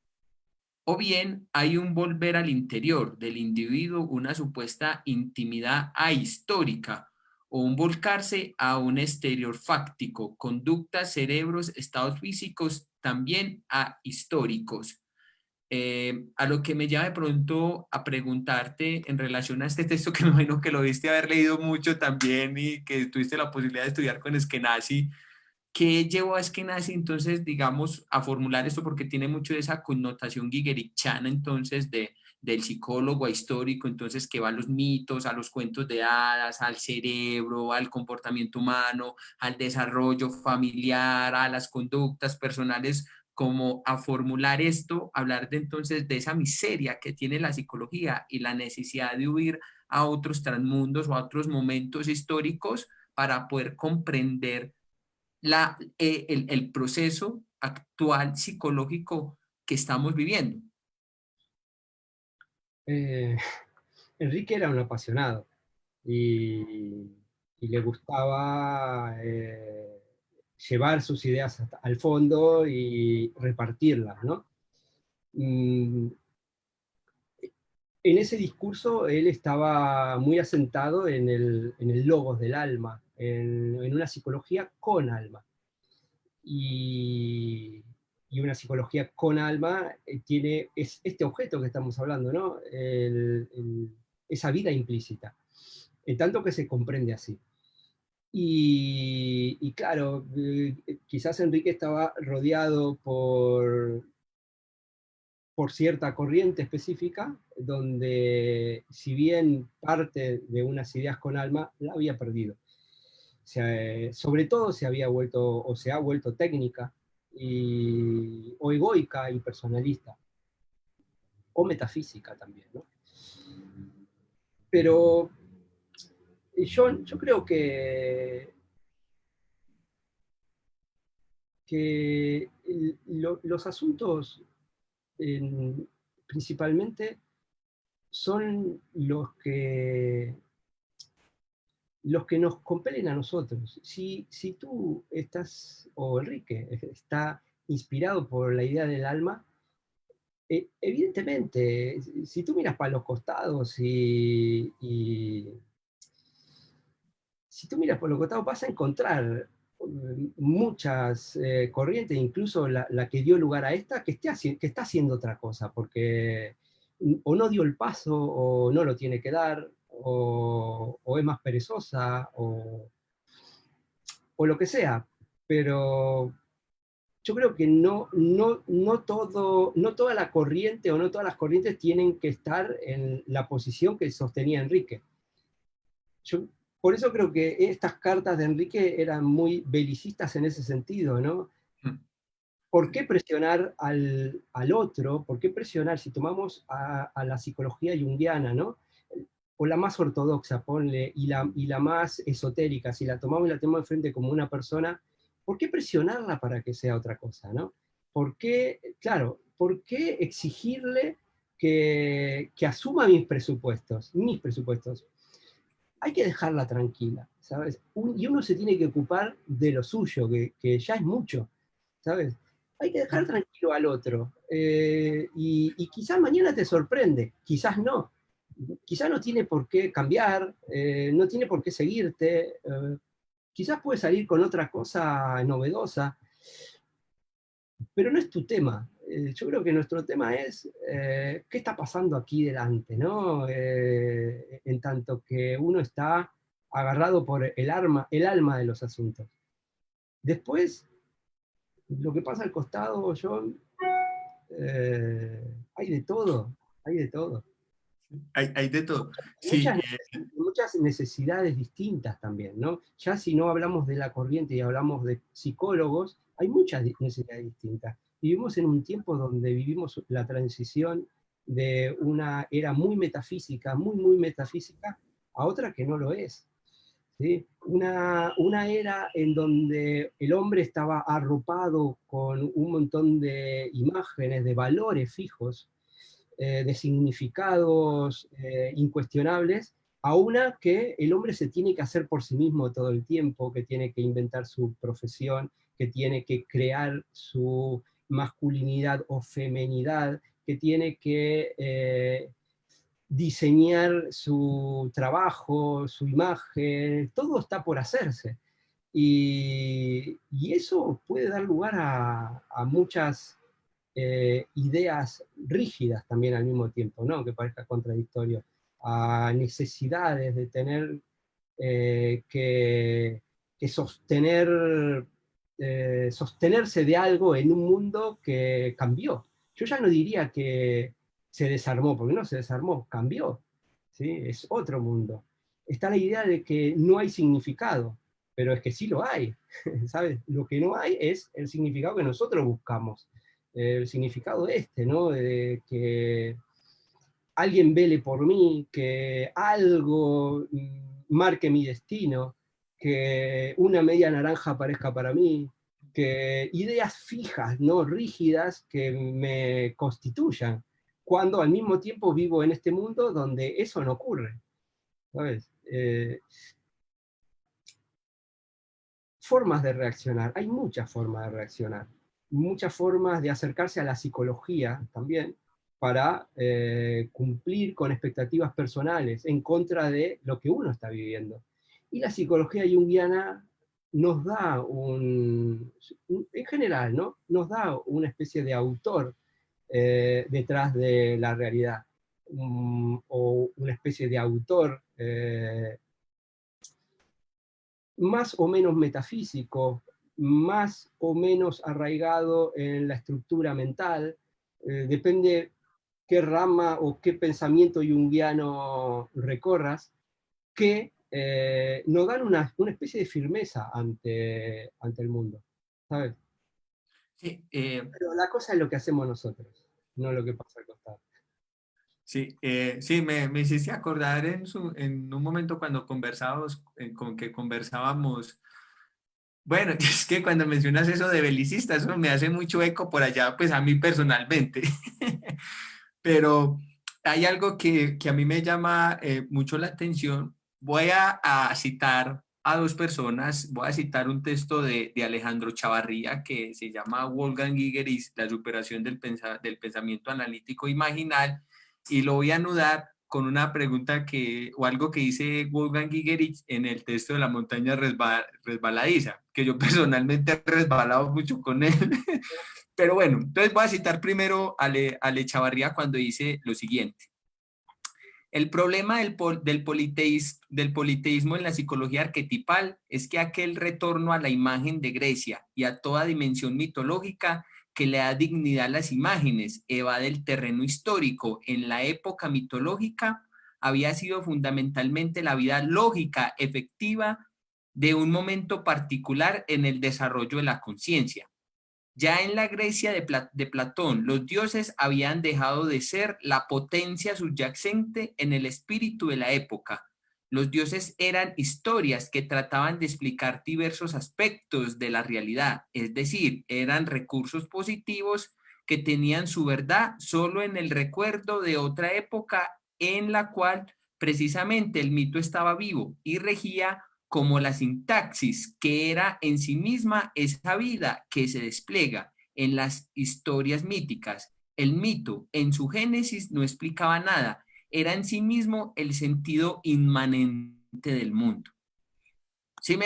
O bien hay un volver al interior del individuo, una supuesta intimidad ahistórica, o un volcarse a un exterior fáctico, conductas, cerebros, estados físicos también ahistóricos. A lo que me lleva de pronto a preguntarte en relación a este texto, que me imagino que lo viste haber leído mucho también y que tuviste la posibilidad de estudiar con Eskenazi. ¿Qué llevó a Eskenazi entonces, digamos, a formular esto? Porque tiene mucho de esa connotación guigerichana, entonces, del psicólogo histórico, entonces, que va a los mitos, a los cuentos de hadas, al cerebro, al comportamiento humano, al desarrollo familiar, a las conductas personales, como a formular esto, hablar de entonces de esa miseria que tiene la psicología y la necesidad de huir a otros transmundos o a otros momentos históricos para poder comprender el proceso actual psicológico que estamos viviendo. Enrique era un apasionado y le gustaba llevar sus ideas al fondo y repartirlas, ¿no? En ese discurso él estaba muy asentado en el logos del alma, en una psicología con alma. Y, y una psicología con alma es este objeto que estamos hablando, ¿no? Esa vida implícita, en tanto que se comprende así. Y claro, quizás Enrique estaba rodeado por cierta corriente específica, donde si bien parte de unas ideas con alma la había perdido. Sobre todo se había vuelto, o se ha vuelto técnica, o egoica y personalista, o metafísica también, ¿no? Pero yo creo que los asuntos principalmente son los que nos compelen a nosotros. Si tú estás, o Enrique, está inspirado por la idea del alma, evidentemente, si tú miras para los costados si tú miras por los costados vas a encontrar muchas corrientes, incluso la que dio lugar a esta, que está haciendo otra cosa, porque o no dio el paso, o no lo tiene que dar, o es más perezosa, o lo que sea. Pero yo creo que no toda la corriente o no todas las corrientes tienen que estar en la posición que sostenía Enrique. Por eso creo que estas cartas de Enrique eran muy belicistas en ese sentido, ¿no? ¿Por qué presionar al otro? ¿Por qué presionar, si tomamos a la psicología junguiana, ¿no? O la más ortodoxa, ponle, y la más esotérica, si la tomamos y la tenemos de frente como una persona, ¿por qué presionarla para que sea otra cosa, ¿no? ¿Por qué, claro, por qué exigirle que asuma mis presupuestos? Hay que dejarla tranquila, ¿sabes? Y uno se tiene que ocupar de lo suyo, que ya es mucho, ¿sabes? Hay que dejar tranquilo al otro. Y quizás mañana te sorprende, quizás no. Quizás no tiene por qué cambiar, no tiene por qué seguirte, quizás puede salir con otra cosa novedosa, pero no es tu tema. Yo creo que nuestro tema es qué está pasando aquí delante, ¿no? En tanto que uno está agarrado por el alma de los asuntos. Después, lo que pasa al costado, John, hay de todo, hay de todo. Hay de todo. Sí, Muchas necesidades distintas también, ¿no? Ya si no hablamos de la corriente y hablamos de psicólogos, hay muchas necesidades distintas. Vivimos en un tiempo donde vivimos la transición de una era muy metafísica, muy metafísica, a otra que no lo es. ¿Sí? Una era en donde el hombre estaba arropado con un montón de imágenes, de valores fijos, de significados incuestionables, a una que el hombre se tiene que hacer por sí mismo todo el tiempo, que tiene que inventar su profesión, que tiene que crear su masculinidad o femenidad, que tiene que diseñar su trabajo, su imagen, todo está por hacerse. Y eso puede dar lugar a muchas ideas rígidas también al mismo tiempo, ¿no? Que parezca contradictorio, a necesidades de tener que sostenerse de algo en un mundo que cambió. Yo ya no diría que se desarmó, porque no se desarmó, cambió, ¿sí? Es otro mundo. Está la idea de que no hay significado, pero es que sí lo hay, ¿sabes? Lo que no hay es el significado que nosotros buscamos, el significado ¿no? De que alguien vele por mí, que algo marque mi destino, que una media naranja aparezca para mí, que ideas fijas, no rígidas, que me constituyan, cuando al mismo tiempo vivo en este mundo donde eso no ocurre, ¿sabes? Formas de reaccionar, hay muchas formas de reaccionar, muchas formas de acercarse a la psicología también, para cumplir con expectativas personales en contra de lo que uno está viviendo. Y la psicología junguiana nos da en general, ¿no? Nos da una especie de autor detrás de la realidad, o una especie de autor más o menos metafísico, más o menos arraigado en la estructura mental, depende qué rama o qué pensamiento junguiano recorras, que nos dan una especie de firmeza ante el mundo, ¿sabes? sí, Pero la cosa es lo que hacemos nosotros, no lo que pasa al costado. sí, sí, me hiciste acordar en un momento cuando conversábamos. Bueno, es que cuando mencionas eso de belicista, eso me hace mucho eco por allá, pues a mí personalmente. Pero hay algo que a mí me llama mucho la atención. Voy a citar a dos personas. Voy a citar un texto de Alejandro Chavarría que se llama Wolfgang Gigerich, la superación del pensamiento analítico imaginal, y lo voy a anudar con una pregunta o algo que dice Wolfgang Gigerich en el texto de La montaña resbaladiza, que yo personalmente he resbalado mucho con él. Pero bueno, entonces voy a citar primero a Ale Chavarría cuando dice lo siguiente. El problema del politeísmo en la psicología arquetipal es que aquel retorno a la imagen de Grecia y a toda dimensión mitológica que le da dignidad a las imágenes, evade el terreno histórico. En la época mitológica había sido fundamentalmente la vida lógica, efectiva, de un momento particular en el desarrollo de la conciencia. Ya en la Grecia de Platón, los dioses habían dejado de ser la potencia subyacente en el espíritu de la época. Los dioses eran historias que trataban de explicar diversos aspectos de la realidad, es decir, eran recursos positivos que tenían su verdad solo en el recuerdo de otra época en la cual precisamente el mito estaba vivo y regía como la sintaxis, que era en sí misma esa vida que se despliega en las historias míticas. El mito, en su génesis, no explicaba nada, era en sí mismo el sentido inmanente del mundo. Sí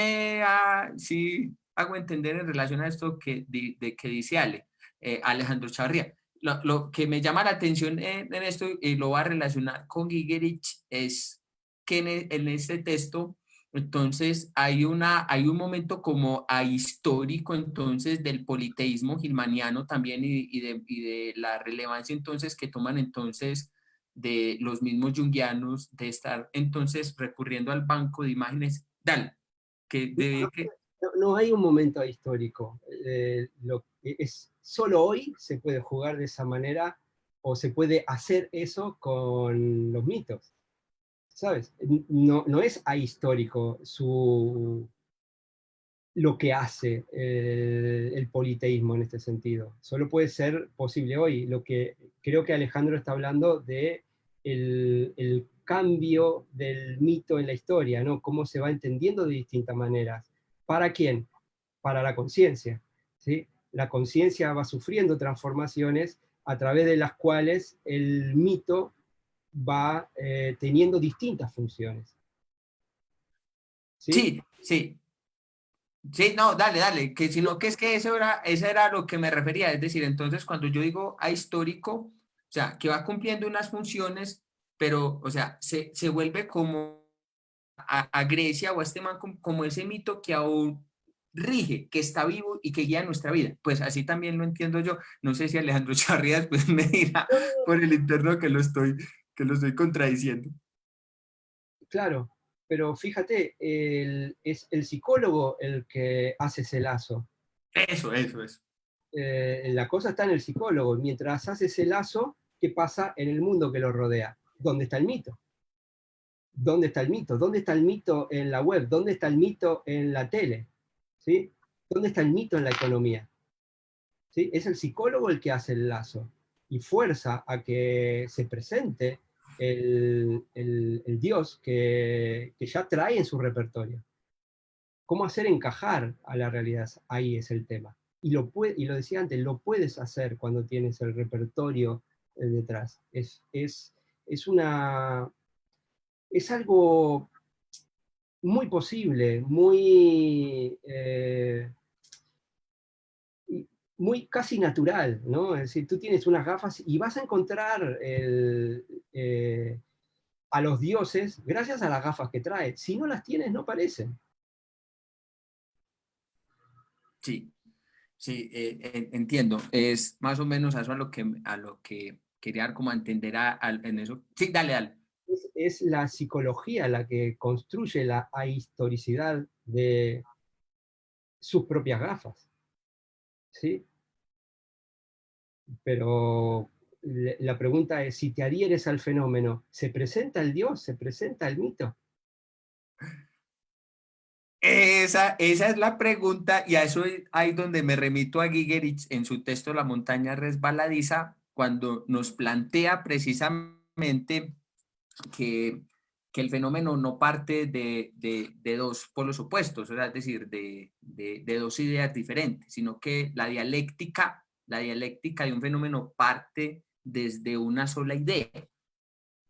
hago entender en relación a esto que dice Ale. Alejandro Chavarría. Lo que me llama la atención en esto, y lo va a relacionar con Gigerich, es que en este texto, entonces, hay un momento como ahistórico, entonces, del politeísmo gilmaniano también y de la relevancia, entonces, que toman, entonces, de los mismos junguianos, de estar, entonces, recurriendo al banco de imágenes, tal, que debe que... No hay un momento histórico. Solo hoy se puede jugar de esa manera o se puede hacer eso con los mitos, ¿sabes? No es ahistórico lo que hace el politeísmo en este sentido. Solo puede ser posible hoy. Lo que creo que Alejandro está hablando de el cambio del mito en la historia, ¿no? Cómo se va entendiendo de distintas maneras. ¿Para quién? Para la conciencia, ¿sí? La conciencia va sufriendo transformaciones a través de las cuales el mito va teniendo distintas funciones. ¿Sí? Sí, sí. Sí, no, dale, que sino que es que eso era lo que me refería, es decir, entonces cuando yo digo ahistórico, o sea, que va cumpliendo unas funciones, pero, o sea, se vuelve como a Grecia o a este man como ese mito que aún rige, que está vivo y que guía nuestra vida. Pues así también lo entiendo yo. No sé si Alejandro Charrías pues me dirá por el interno que lo estoy contradiciendo. Claro, pero fíjate, es el psicólogo el que hace ese lazo. Eso. La cosa está en el psicólogo. Mientras hace ese lazo, ¿qué pasa en el mundo que lo rodea? ¿Dónde está el mito? ¿Dónde está el mito? ¿Dónde está el mito en la web? ¿Dónde está el mito en la tele? ¿Sí? ¿Dónde está el mito en la economía? ¿Sí? Es el psicólogo el que hace el lazo y fuerza a que se presente el Dios que ya trae en su repertorio. ¿Cómo hacer encajar a la realidad? Ahí es el tema. Y lo decía antes, lo puedes hacer cuando tienes el repertorio detrás. Es algo muy posible, muy casi natural, ¿no? Es decir, tú tienes unas gafas y vas a encontrar a los dioses gracias a las gafas que trae. Si no las tienes, no parecen. Sí. Sí, entiendo. Es más o menos eso a lo que quería dar como a entender en eso. Sí, dale. Es la psicología la que construye la ahistoricidad de sus propias gafas, ¿sí? Pero la pregunta es, si te adhieres al fenómeno, ¿se presenta el Dios? ¿Se presenta el mito? Esa es la pregunta y a eso es ahí donde me remito a Gigerich en su texto La montaña resbaladiza, cuando nos plantea precisamente que, que el fenómeno no parte de dos polos opuestos, o sea, es decir, de dos ideas diferentes, sino que la dialéctica de un fenómeno parte desde una sola idea.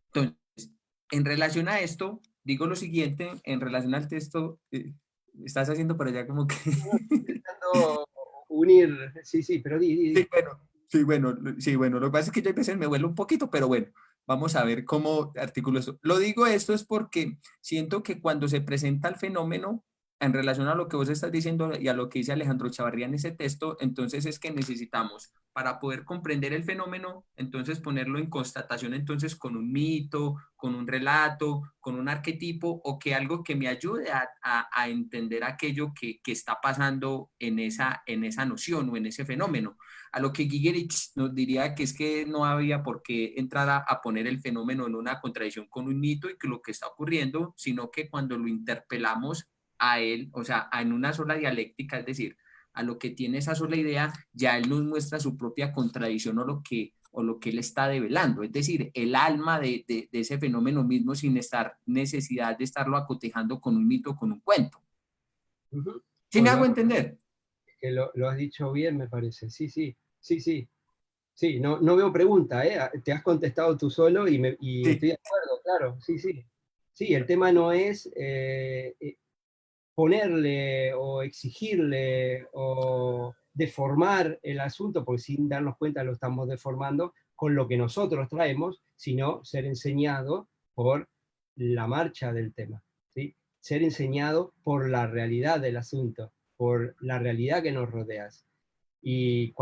Entonces, en relación a esto, digo lo siguiente, en relación al texto, estás haciendo por allá como que... Intentando unir, sí, pero Sí, bueno, lo que pasa es que yo a veces me vuelo un poquito, pero bueno, vamos a ver cómo articulo esto. Lo digo esto es porque siento que cuando se presenta el fenómeno, en relación a lo que vos estás diciendo y a lo que dice Alejandro Chavarría en ese texto, entonces es que necesitamos, para poder comprender el fenómeno, entonces ponerlo en constatación, entonces con un mito, con un relato, con un arquetipo o que algo que me ayude a entender aquello que está pasando en esa noción o en ese fenómeno. A lo que Gigerich nos diría que es que no había por qué entrar a poner el fenómeno en una contradicción con un mito y que lo que está ocurriendo, sino que cuando lo interpelamos a él, o sea, en una sola dialéctica, es decir, a lo que tiene esa sola idea, ya él nos muestra su propia contradicción o lo que él está develando, es decir, el alma de ese fenómeno mismo sin estar necesidad de estarlo acotejando con un mito o con un cuento. uh-huh. ¿Sí me hago entender? Que lo has dicho bien, me parece. Sí. Sí, no veo pregunta, ¿eh? Te has contestado tú solo y Sí. estoy de acuerdo, claro, sí. Sí, el tema no es ponerle o exigirle o deformar el asunto, porque sin darnos cuenta lo estamos deformando con lo que nosotros traemos, sino ser enseñado por la marcha del tema, ¿sí? Ser enseñado por la realidad del asunto, por la realidad que nos rodeas. Y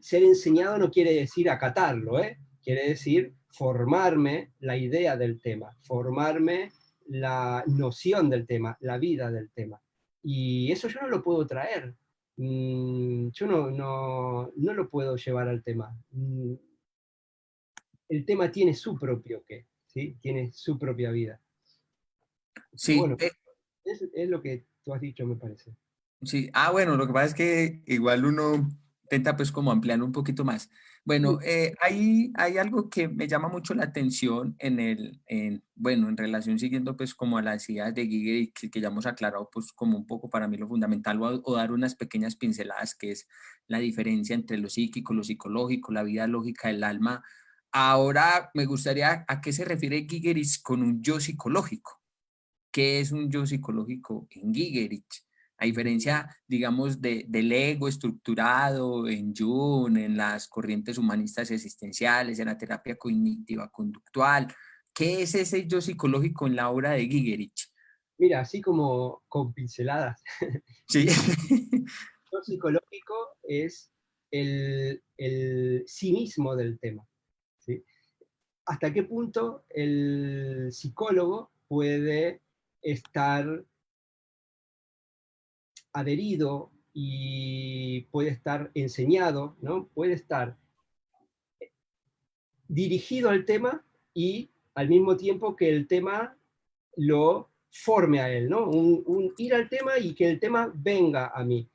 ser enseñado no quiere decir acatarlo, ¿eh? Quiere decir formarme la idea del tema, formarme la noción del tema, la vida del tema. Y eso yo no lo puedo traer. Yo no lo puedo llevar al tema. El tema tiene su propio qué, ¿sí? Tiene su propia vida. Pero Sí, bueno, es lo que tú has dicho, me parece. sí. Ah, bueno, lo que pasa es que igual uno intenta pues como ampliar un poquito más. Bueno, hay algo que me llama mucho la atención bueno, en relación siguiendo pues como a las ideas de Giger que ya hemos aclarado pues como un poco para mí lo fundamental o dar unas pequeñas pinceladas que es la diferencia entre lo psíquico, lo psicológico, la vida lógica del alma. Ahora me gustaría a qué se refiere Gigerich con un yo psicológico. ¿Qué es un yo psicológico en Gigerich? A diferencia, digamos, del ego estructurado en Jung, en las corrientes humanistas existenciales, en la terapia cognitiva conductual, ¿qué es ese yo psicológico en la obra de Gigerich? Mira, así como con pinceladas. Sí. Lo psicológico es el sí mismo del tema, ¿sí? ¿Hasta qué punto el psicólogo puede estar adherido y puede estar enseñado, ¿no? Puede estar dirigido al tema y al mismo tiempo que el tema lo forme a él, ¿no? Ir al tema y que el tema venga a mí.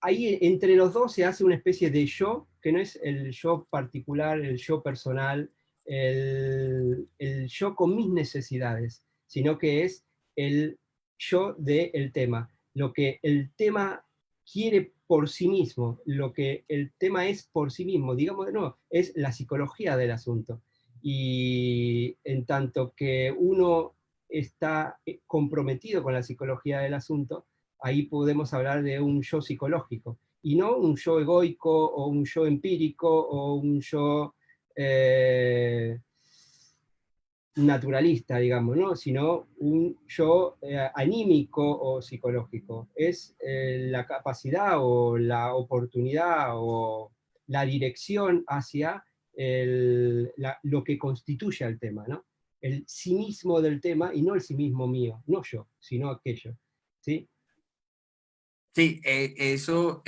Ahí entre los dos se hace una especie de yo, que no es el yo particular, el yo personal, el yo con mis necesidades, sino que es el yo del tema, lo que el tema quiere por sí mismo, lo que el tema es por sí mismo, digamos de nuevo, es la psicología del asunto. Y en tanto que uno está comprometido con la psicología del asunto, ahí podemos hablar de un yo psicológico, y no un yo egoico o un yo empírico o un yo naturalista, digamos, ¿no? Sino un yo anímico o psicológico. Es la capacidad o la oportunidad o la dirección hacia lo que constituye al tema, ¿no? El sí mismo del tema y no el sí mismo mío, no yo, sino aquello, ¿sí? Sí, eso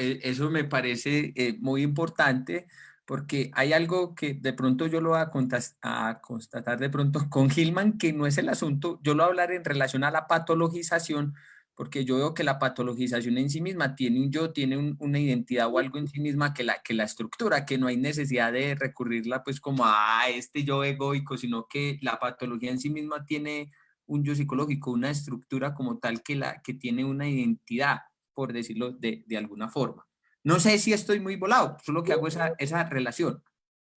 me parece muy importante porque hay algo que de pronto yo lo voy a constatar de pronto con Hillman, que no es el asunto, yo lo voy a hablar en relación a la patologización, porque yo veo que la patologización en sí misma tiene un yo, tiene una identidad o algo en sí misma que la estructura, que no hay necesidad de recurrirla pues como a este yo egoico, sino que la patología en sí misma tiene un yo psicológico, una estructura como tal que tiene una identidad por decirlo de alguna forma. No sé si estoy muy volado, solo que hago esa relación.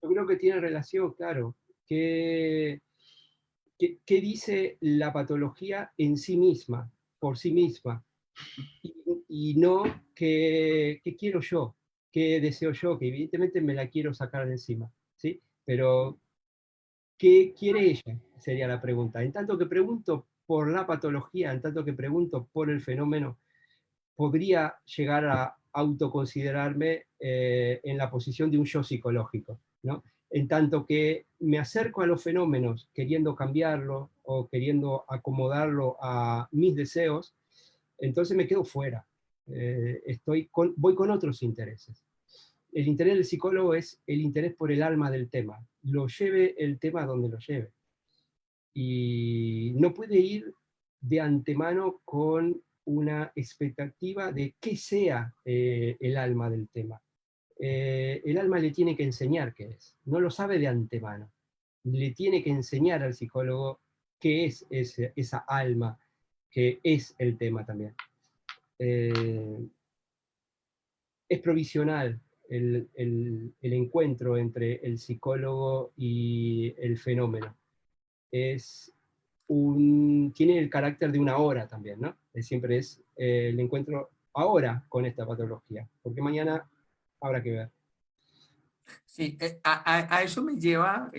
Yo creo que tiene relación, claro. ¿Qué, qué dice la patología en sí misma, por sí misma? Y no qué quiero yo, qué deseo yo, que evidentemente me la quiero sacar de encima, ¿sí? Pero ¿qué quiere ella? Sería la pregunta. En tanto que pregunto por la patología, en tanto que pregunto por el fenómeno, podría llegar a autoconsiderarme en la posición de un yo psicológico, ¿no? En tanto que me acerco a los fenómenos queriendo cambiarlo o queriendo acomodarlo a mis deseos, entonces me quedo fuera. Voy con otros intereses. El interés del psicólogo es el interés por el alma del tema, lo lleve el tema donde lo lleve. Y no puede ir de antemano con una expectativa de qué sea el alma del tema. El alma le tiene que enseñar qué es, no lo sabe de antemano. Le tiene que enseñar al psicólogo qué es esa alma, que es el tema también. Es provisional el encuentro entre el psicólogo y el fenómeno. Tiene el carácter de una hora también, ¿no? Siempre es el encuentro ahora con esta patología, porque mañana habrá que ver. Sí, a eso me lleva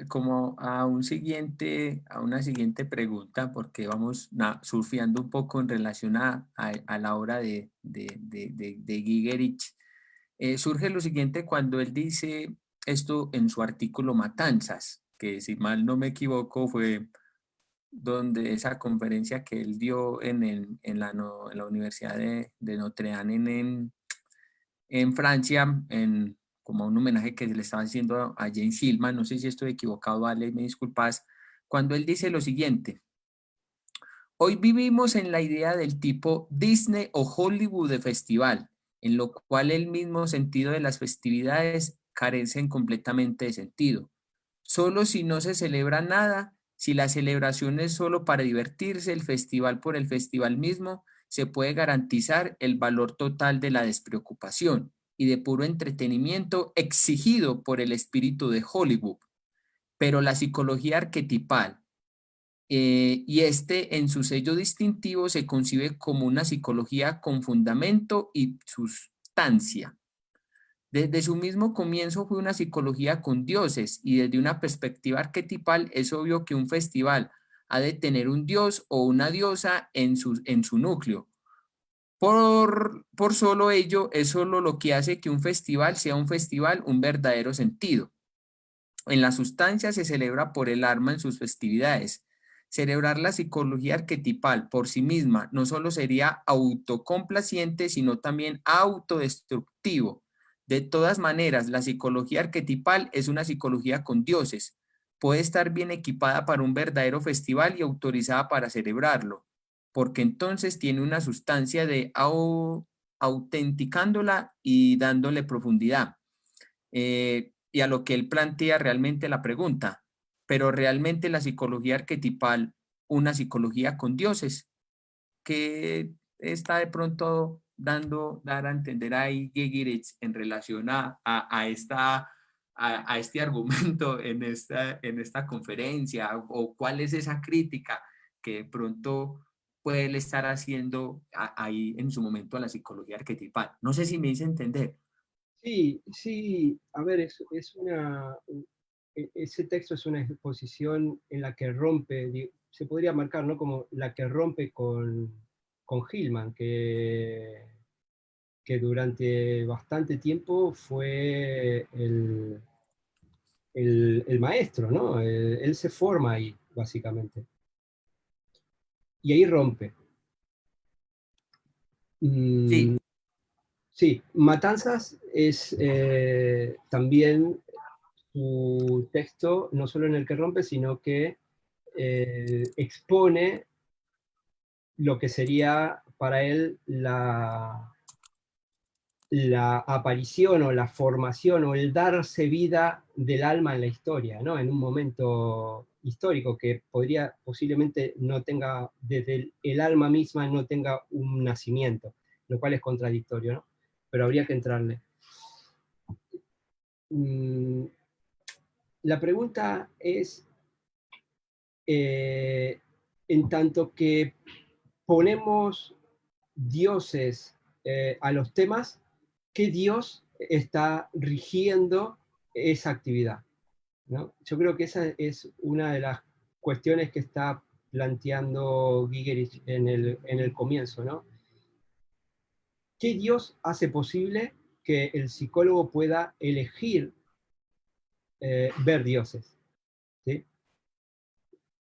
como a una siguiente pregunta, porque vamos surfeando un poco en relación a la obra de Gigerich. Surge lo siguiente cuando él dice esto en su artículo Matanzas, que si mal no me equivoco fue donde esa conferencia que él dio en la Universidad de Notre Dame en Francia, como un homenaje que se le estaba haciendo a James Hillman. No sé si estoy equivocado, Ale, me disculpas, cuando él dice lo siguiente: hoy vivimos en la idea del tipo Disney o Hollywood de festival, en lo cual el mismo sentido de las festividades carecen completamente de sentido. Solo si no se celebra nada, si la celebración es solo para divertirse, el festival por el festival mismo, se puede garantizar el valor total de la despreocupación y de puro entretenimiento exigido por el espíritu de Hollywood. Pero la psicología arquetipal, y en su sello distintivo se concibe como una psicología con fundamento y sustancia. Desde su mismo comienzo fue una psicología con dioses, y desde una perspectiva arquetipal es obvio que un festival ha de tener un dios o una diosa en su núcleo. Por solo ello es solo lo que hace que un festival sea un festival, un verdadero sentido. En la sustancia se celebra por el alma en sus festividades. Celebrar la psicología arquetipal por sí misma no solo sería autocomplaciente, sino también autodestructivo. De todas maneras, la psicología arquetipal es una psicología con dioses. Puede estar bien equipada para un verdadero festival y autorizada para celebrarlo, porque entonces tiene una sustancia de autenticándola y dándole profundidad. Y a lo que él plantea realmente la pregunta: pero realmente la psicología arquetipal, una psicología con dioses, que está de pronto dar a entender ahí Gigerich en relación a este argumento en esta conferencia, o cuál es esa crítica que de pronto puede él estar haciendo ahí en su momento a la psicología arquetipal. No sé si me hice entender. Sí, sí, a ver, ese texto es una exposición en la que rompe, se podría marcar, ¿no? Como la que rompe con Hillman, que durante bastante tiempo fue el maestro, ¿no? Él se forma ahí, básicamente. Y ahí rompe. Sí, Sí, Matanzas es también su texto, no solo en el que rompe, sino que expone lo que sería para él la aparición o la formación o el darse vida del alma en la historia, ¿no? En un momento histórico que posiblemente no tenga, desde el alma misma no tenga un nacimiento, lo cual es contradictorio, ¿no? Pero habría que entrarle. La pregunta es, en tanto que ponemos dioses a los temas, ¿qué dios está rigiendo esa actividad? ¿No? Yo creo que esa es una de las cuestiones que está planteando Gigerich en el comienzo, ¿no? ¿Qué dios hace posible que el psicólogo pueda elegir ver dioses? ¿Sí?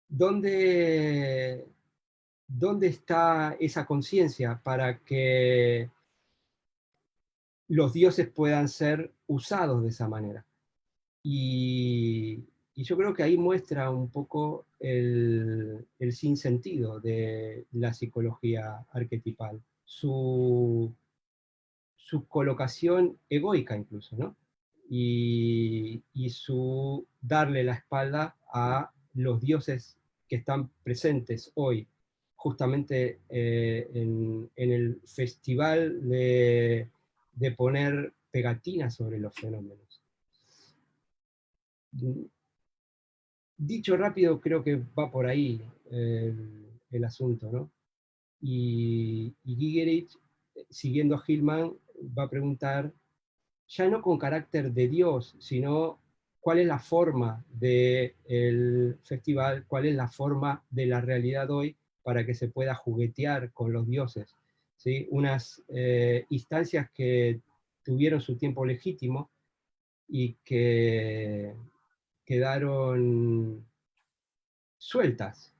¿Dónde, ¿Dónde está esa conciencia para que los dioses puedan ser usados de esa manera? Y yo creo que ahí muestra un poco el sinsentido de la psicología arquetipal, su colocación egoica incluso, ¿no? Y su darle la espalda a los dioses que están presentes hoy, justamente en el festival de poner pegatinas sobre los fenómenos. Dicho rápido, creo que va por ahí el asunto, ¿no? Y Gigerich, siguiendo a Hillman, va a preguntar ya no con carácter de Dios, sino cuál es la forma del festival, cuál es la forma de la realidad hoy para que se pueda juguetear con los dioses. ¿Sí? Unas instancias que tuvieron su tiempo legítimo y que quedaron sueltas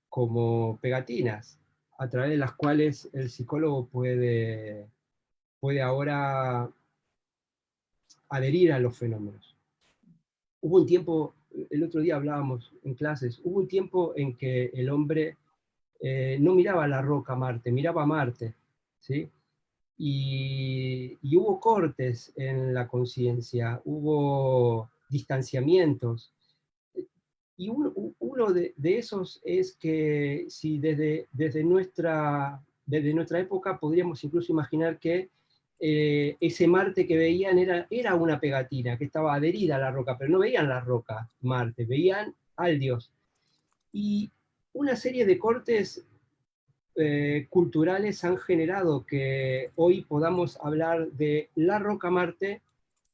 como pegatinas, a través de las cuales el psicólogo puede ahora adherir a los fenómenos. Hubo un tiempo, el otro día hablábamos en clases, hubo un tiempo en que el hombre no miraba a la roca Marte, miraba a Marte, ¿sí? Y hubo cortes en la conciencia, hubo distanciamientos. Y uno de esos es que si desde nuestra época podríamos incluso imaginar que ese Marte que veían era una pegatina, que estaba adherida a la roca, pero no veían la roca Marte, veían al Dios. Y una serie de cortes culturales han generado que hoy podamos hablar de la roca Marte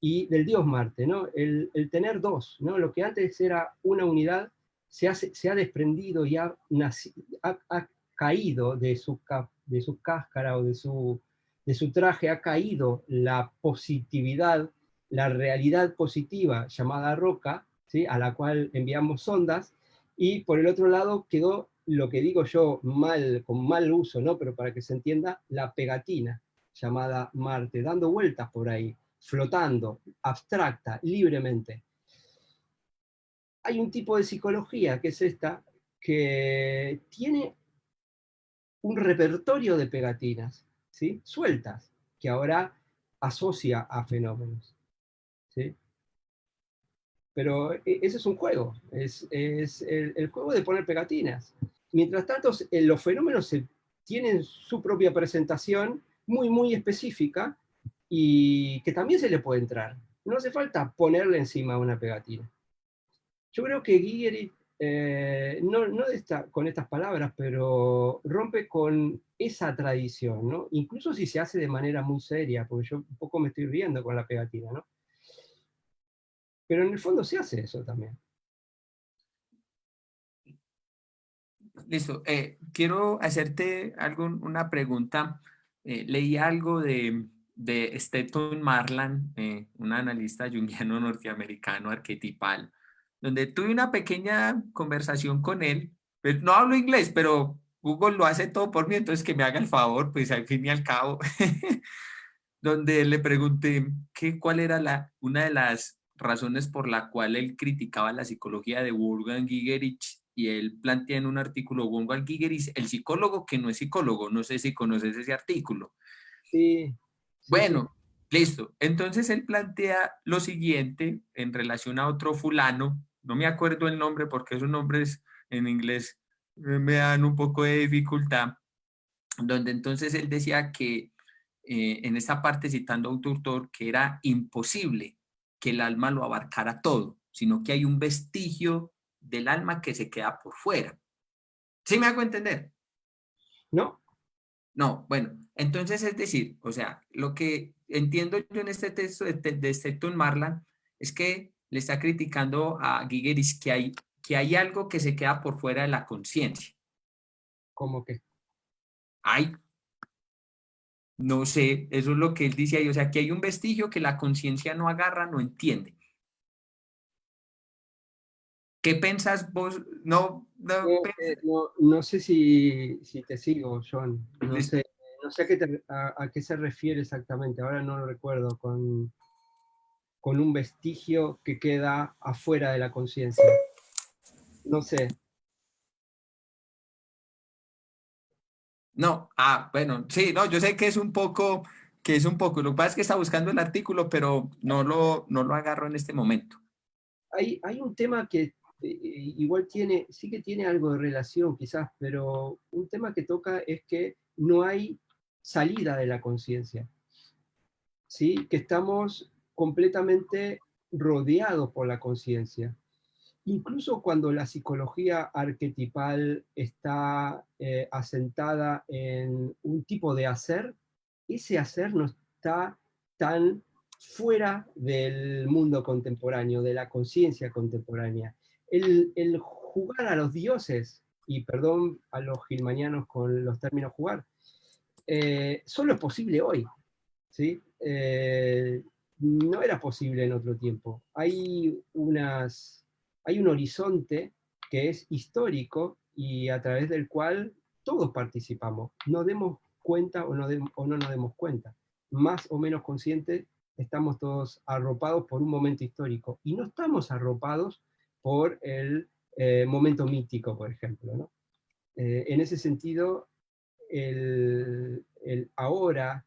y del dios Marte, ¿no? El tener dos, ¿no? Lo que antes era una unidad se ha desprendido y ha caído de su cáscara o de su traje, ha caído la positividad, la realidad positiva llamada roca, ¿sí? A la cual enviamos sondas, y por el otro lado quedó lo que digo yo con mal uso, ¿no? Pero para que se entienda, la pegatina llamada Marte, dando vueltas por ahí, flotando, abstracta, libremente. Hay un tipo de psicología, que es esta, que tiene un repertorio de pegatinas, ¿sí? Sueltas, que ahora asocia a fenómenos, ¿sí? Pero ese es un juego, es el juego de poner pegatinas. Mientras tanto, los fenómenos tienen su propia presentación muy, muy específica y que también se le puede entrar. No hace falta ponerle encima una pegatina. Yo creo que Gigerit, no con estas palabras, pero rompe con esa tradición, ¿no? Incluso si se hace de manera muy seria, porque yo un poco me estoy riendo con la pegatina, ¿no? Pero en el fondo se hace eso también. Listo. Quiero hacerte una pregunta. Leí algo de Stetson Marland, un analista junguiano norteamericano arquetipal, donde tuve una pequeña conversación con él. Pues, no hablo inglés, pero Google lo hace todo por mí, entonces que me haga el favor, pues al fin y al cabo, donde le pregunté cuál era una de las razones por la cual él criticaba la psicología de Wolfgang Gigerich, y él plantea en un artículo, Wolfgang Gigerich, el psicólogo que no es psicólogo. No sé si conoces ese artículo. Sí, sí, sí. Bueno, listo. Entonces él plantea lo siguiente en relación a otro fulano, no me acuerdo el nombre porque esos nombres en inglés me dan un poco de dificultad, donde entonces él decía que en esta parte, citando a un autor, que era imposible que el alma lo abarcara todo, sino que hay un vestigio del alma que se queda por fuera. ¿Sí me hago entender? ¿No? No, bueno, entonces es decir, o sea, lo que entiendo yo en este texto de Stetson Marland es que le está criticando a Gigeris que hay algo que se queda por fuera de la conciencia. Como que Hay, no sé, eso es lo que él dice ahí, o sea, que hay un vestigio que la conciencia no agarra, no entiende. ¿Qué pensás vos? No, no, no sé si te sigo, John. No listo. sé, no sé a qué se refiere exactamente. Ahora no lo recuerdo con un vestigio que queda afuera de la conciencia. No sé. No, bueno, sí, no, yo sé que es un poco, lo que pasa es que está buscando el artículo, pero no lo agarro en este momento. Hay un tema que igual sí que tiene algo de relación quizás, pero un tema que toca es que no hay salida de la conciencia, ¿sí? Que estamos completamente rodeados por la conciencia. Incluso cuando la psicología arquetipal está asentada en un tipo de hacer, ese hacer no está tan fuera del mundo contemporáneo, de la conciencia contemporánea. El jugar a los dioses, y perdón a los gilmanianos con los términos jugar, solo es posible hoy, ¿sí? No era posible en otro tiempo. Hay un horizonte que es histórico y a través del cual todos participamos. Nos demos cuenta o no nos demos cuenta. Más o menos conscientes, estamos todos arropados por un momento histórico. Y no estamos arropados por el momento mítico, por ejemplo, ¿no? En ese sentido, el ahora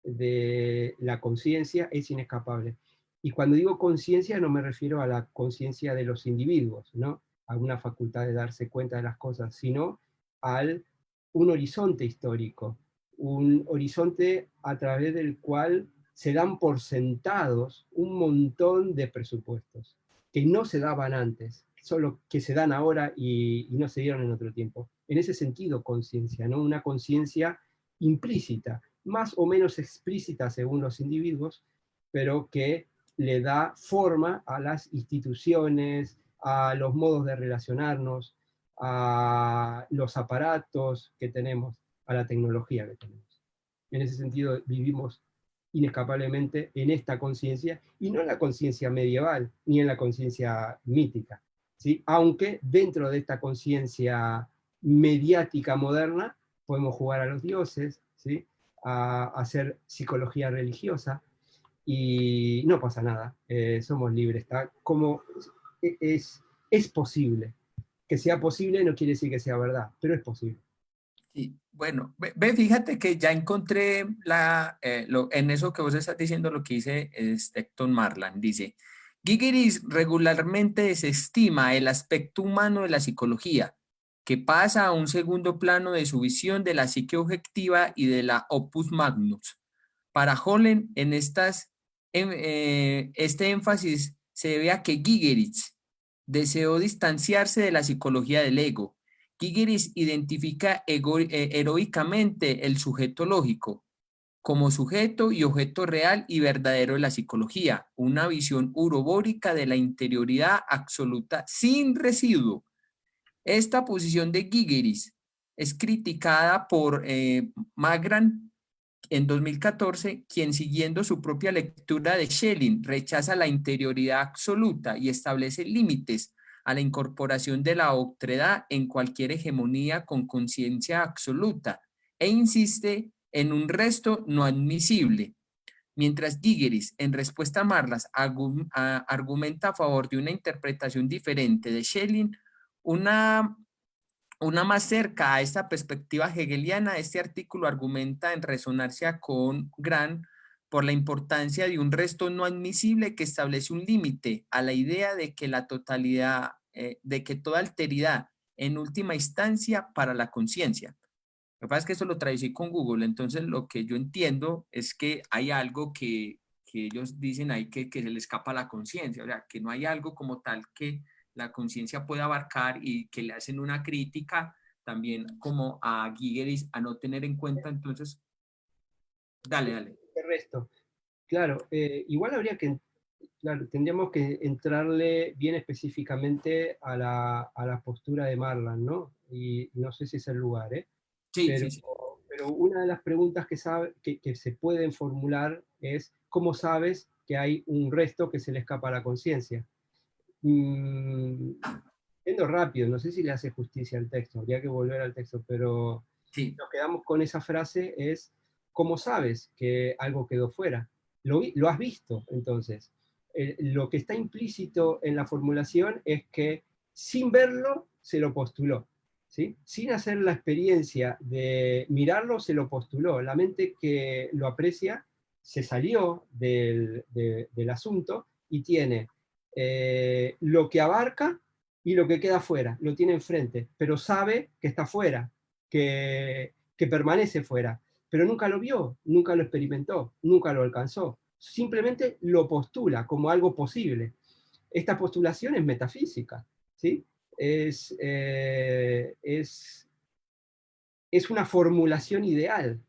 de la conciencia es inescapable. Y cuando digo conciencia no me refiero a la conciencia de los individuos, ¿no? A una facultad de darse cuenta de las cosas, sino al un horizonte histórico, un horizonte a través del cual se dan por sentados un montón de presupuestos que no se daban antes, solo que se dan ahora y no se dieron en otro tiempo. En ese sentido, conciencia, ¿no? Una conciencia implícita, más o menos explícita según los individuos, pero que le da forma a las instituciones, a los modos de relacionarnos, a los aparatos que tenemos, a la tecnología que tenemos. En ese sentido, vivimos inescapablemente en esta conciencia, y no en la conciencia medieval, ni en la conciencia mítica, ¿sí? Aunque dentro de esta conciencia mediática moderna podemos jugar a los dioses, ¿sí? A hacer psicología religiosa, y no pasa nada, somos libres, ¿está? Como es posible. Que sea posible no quiere decir que sea verdad, pero es posible. Sí, bueno, fíjate que ya encontré en eso que vos estás diciendo lo que dice Stockton Marland. Dice, Gigeris regularmente desestima el aspecto humano de la psicología, que pasa a un segundo plano de su visión de la psique objetiva y de la opus magnus. Para Hollen, este énfasis se debe a que Gigeris deseó distanciarse de la psicología del ego. Gigeris identifica heroicamente el sujeto lógico como sujeto y objeto real y verdadero de la psicología, una visión urobórica de la interioridad absoluta sin residuo. Esta posición de Gigeris es criticada por Magran en 2014, quien siguiendo su propia lectura de Schelling rechaza la interioridad absoluta y establece límites a la incorporación de la otredad en cualquier hegemonía con conciencia absoluta e insiste en un resto no admisible. Mientras Gigeris, en respuesta a Marlas, argumenta a favor de una interpretación diferente de Schelling, una más cerca a esta perspectiva hegeliana, este artículo argumenta en resonancia con Grant por la importancia de un resto no admisible que establece un límite a la idea de que la totalidad, de que toda alteridad en última instancia para la conciencia. Lo que pasa es que eso lo traducí con Google, entonces lo que yo entiendo es que hay algo que ellos dicen ahí que se le escapa a la conciencia, o sea, que no hay algo como tal que la conciencia puede abarcar y que le hacen una crítica también como a Gigeris a no tener en cuenta, entonces, dale. El resto, claro, igual habría que, claro, tendríamos que entrarle bien específicamente a la postura de Marland, ¿no? Y no sé si es el lugar, ¿eh? Sí, Pero, sí. pero una de las preguntas que se pueden formular es, ¿cómo sabes que hay un resto que se le escapa a la conciencia? Yendo rápido, no sé si le hace justicia al texto, habría que volver al texto, pero Sí. nos quedamos con esa frase, es, ¿cómo sabes que algo quedó fuera? Lo has visto, entonces. Lo que está implícito en la formulación es que sin verlo se lo postuló, ¿sí? Sin hacer la experiencia de mirarlo se lo postuló. La mente que lo aprecia se salió del asunto y tiene lo que abarca y lo que queda fuera, lo tiene enfrente, pero sabe que está fuera, que permanece fuera, pero nunca lo vio, nunca lo experimentó, nunca lo alcanzó, simplemente lo postula como algo posible. Esta postulación es metafísica, ¿sí? Es una formulación ideal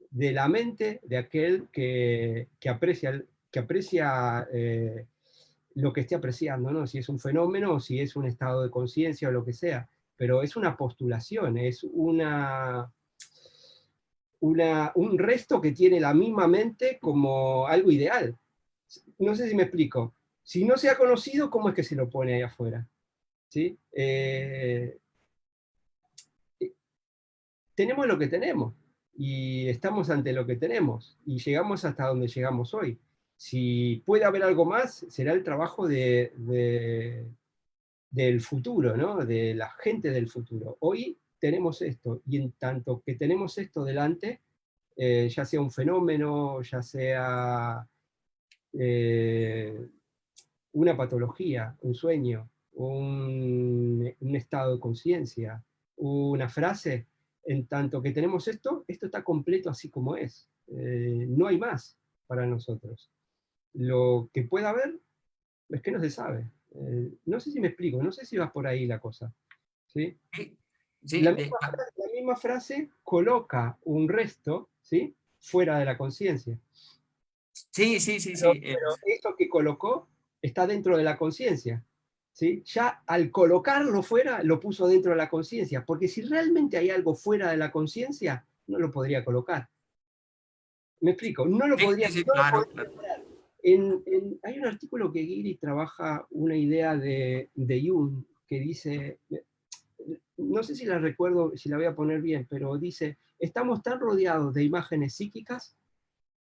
de la mente de aquel que aprecia que aprecia lo que esté apreciando, ¿no? Si es un fenómeno o si es un estado de conciencia o lo que sea, pero es una postulación, es un resto que tiene la misma mente como algo ideal. No sé si me explico. Si no se ha conocido, ¿cómo es que se lo pone ahí afuera? ¿Sí? Tenemos lo que tenemos y estamos ante lo que tenemos y llegamos hasta donde llegamos hoy. Si puede haber algo más, será el trabajo del futuro, ¿no? De la gente del futuro. Hoy tenemos esto y en tanto que tenemos esto delante, ya sea un fenómeno, ya sea una patología, un sueño, un estado de conciencia, una frase, en tanto que tenemos esto, esto está completo así como es. No hay más para nosotros. Lo que pueda haber es que no se sabe. No sé si me explico, no sé si vas por ahí la cosa. ¿Sí? Sí, sí, La misma frase coloca un resto, ¿sí?, fuera de la conciencia. sí, sí, sí, Pero, sí, pero eso que colocó está dentro de la conciencia. ¿Sí? Ya al colocarlo fuera, lo puso dentro de la conciencia, porque si realmente hay algo fuera de la conciencia, no lo podría colocar. ¿Me explico? No lo sí, podría, sí, sí, no lo claro, podría claro. lograr. Hay un artículo que Giri trabaja una idea de Jung que dice, no sé si la recuerdo, si la voy a poner bien, pero dice, estamos tan rodeados de imágenes psíquicas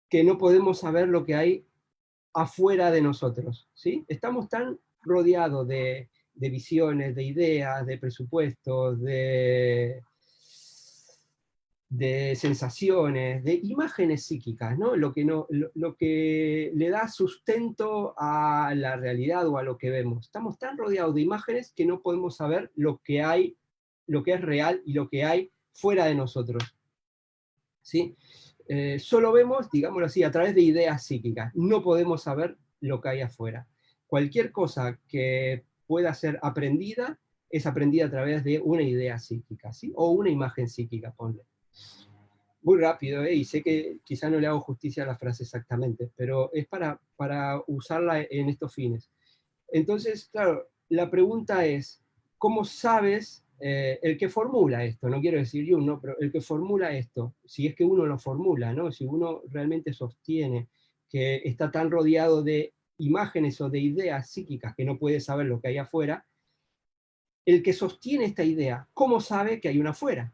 que no podemos saber lo que hay afuera de nosotros, ¿sí? Estamos tan rodeados de visiones, de ideas, de presupuestos, de sensaciones, de imágenes psíquicas, ¿no? Lo que le da sustento a la realidad o a lo que vemos. Estamos tan rodeados de imágenes que no podemos saber lo que hay, lo que es real y lo que hay fuera de nosotros, ¿sí? Solo vemos, digámoslo así, a través de ideas psíquicas. No podemos saber lo que hay afuera. Cualquier cosa que pueda ser aprendida es aprendida a través de una idea psíquica, ¿sí? O una imagen psíquica, ponle. Muy rápido, y sé que quizá no le hago justicia a la frase exactamente, pero es para usarla en estos fines. Entonces, claro, la pregunta es, ¿cómo sabes el que formula esto? No quiero decir yo, ¿no? Pero el que formula esto, si es que uno lo formula, ¿no? Si uno realmente sostiene que está tan rodeado de imágenes o de ideas psíquicas que no puede saber lo que hay afuera, el que sostiene esta idea, ¿cómo sabe que hay una afuera?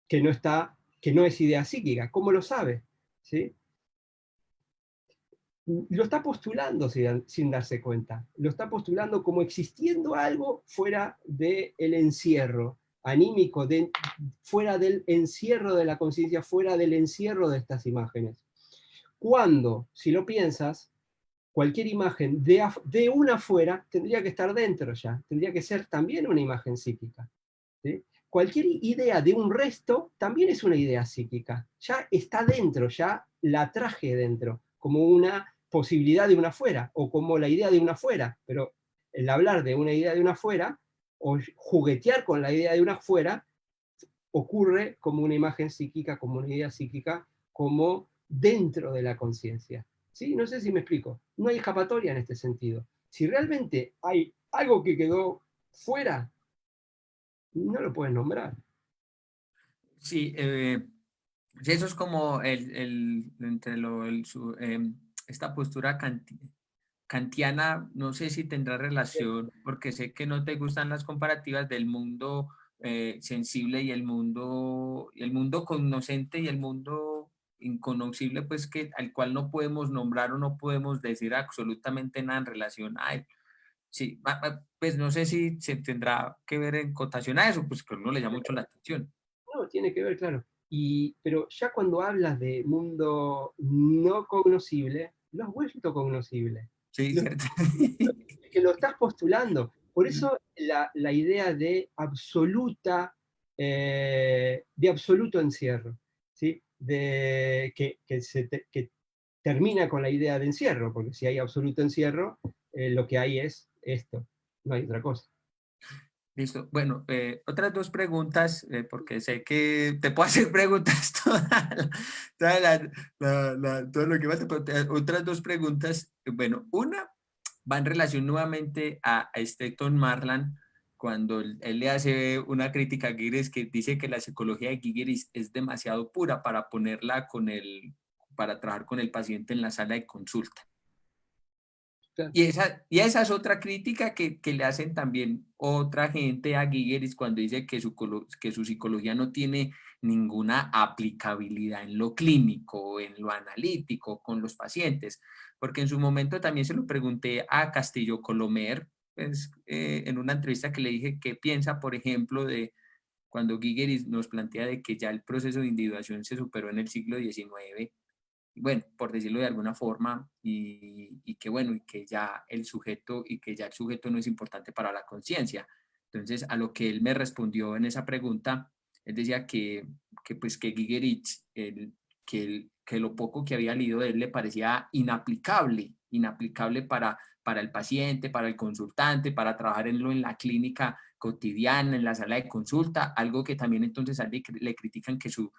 Que no es idea psíquica, ¿cómo lo sabe? ¿Sí? Lo está postulando sin darse cuenta, lo está postulando como existiendo algo fuera del encierro anímico, fuera del encierro de la conciencia, fuera del encierro de estas imágenes. Cuando, si lo piensas, cualquier imagen de una afuera tendría que estar dentro ya, tendría que ser también una imagen psíquica. ¿Sí? Cualquier idea de un resto también es una idea psíquica, ya está dentro, ya la traje dentro, como una posibilidad de una fuera, o como la idea de una fuera, pero el hablar de una idea de una fuera, o juguetear con la idea de una fuera, ocurre como una imagen psíquica, como una idea psíquica, como dentro de la conciencia. ¿Sí? No sé si me explico. No hay escapatoria en este sentido. Si realmente hay algo que quedó fuera, no lo puedes nombrar. Sí, sí, eso es como entre esta postura kantiana, no sé si tendrá relación, porque sé que no te gustan las comparativas del mundo sensible y el mundo cognoscente y el mundo inconocible, pues que al cual no podemos nombrar o no podemos decir absolutamente nada en relación a él. Sí, pues no sé si se tendrá que ver en cotación a eso, pues que a uno le llama mucho la atención. No, tiene que ver, claro. Pero ya cuando hablas de mundo no cognoscible, lo has vuelto cognoscible. Sí, Lo, cierto. que lo estás postulando. Por eso la idea de absoluto encierro, ¿sí? Que termina con la idea de encierro, porque si hay absoluto encierro, lo que hay es esto, no hay otra cosa. Listo. Bueno, otras dos preguntas, porque sé que te puedo hacer preguntas todo lo que va, otras dos preguntas. Bueno, una va en relación nuevamente a Stephen Marland, cuando él le hace una crítica a Gigeris que dice que la psicología de Gigeris es demasiado pura para ponerla para trabajar con el paciente en la sala de consulta. Claro. Y esa es otra crítica que le hacen también otra gente a Gigeris cuando dice que su psicología no tiene ninguna aplicabilidad en lo clínico, en lo analítico, con los pacientes. Porque en su momento también se lo pregunté a Castillo Colomer, pues, en una entrevista que le dije qué piensa, por ejemplo, de cuando Gigeris nos plantea de que ya el proceso de individuación se superó en el siglo XIX, bueno, por decirlo de alguna forma, y que bueno, y que ya el sujeto no es importante para la conciencia. Entonces, a lo que él me respondió en esa pregunta, él decía pues que Gigerich, que lo poco que había leído de él le parecía inaplicable para el paciente, para el consultante, para trabajar en la clínica cotidiana, en la sala de consulta, algo que también entonces le critican que su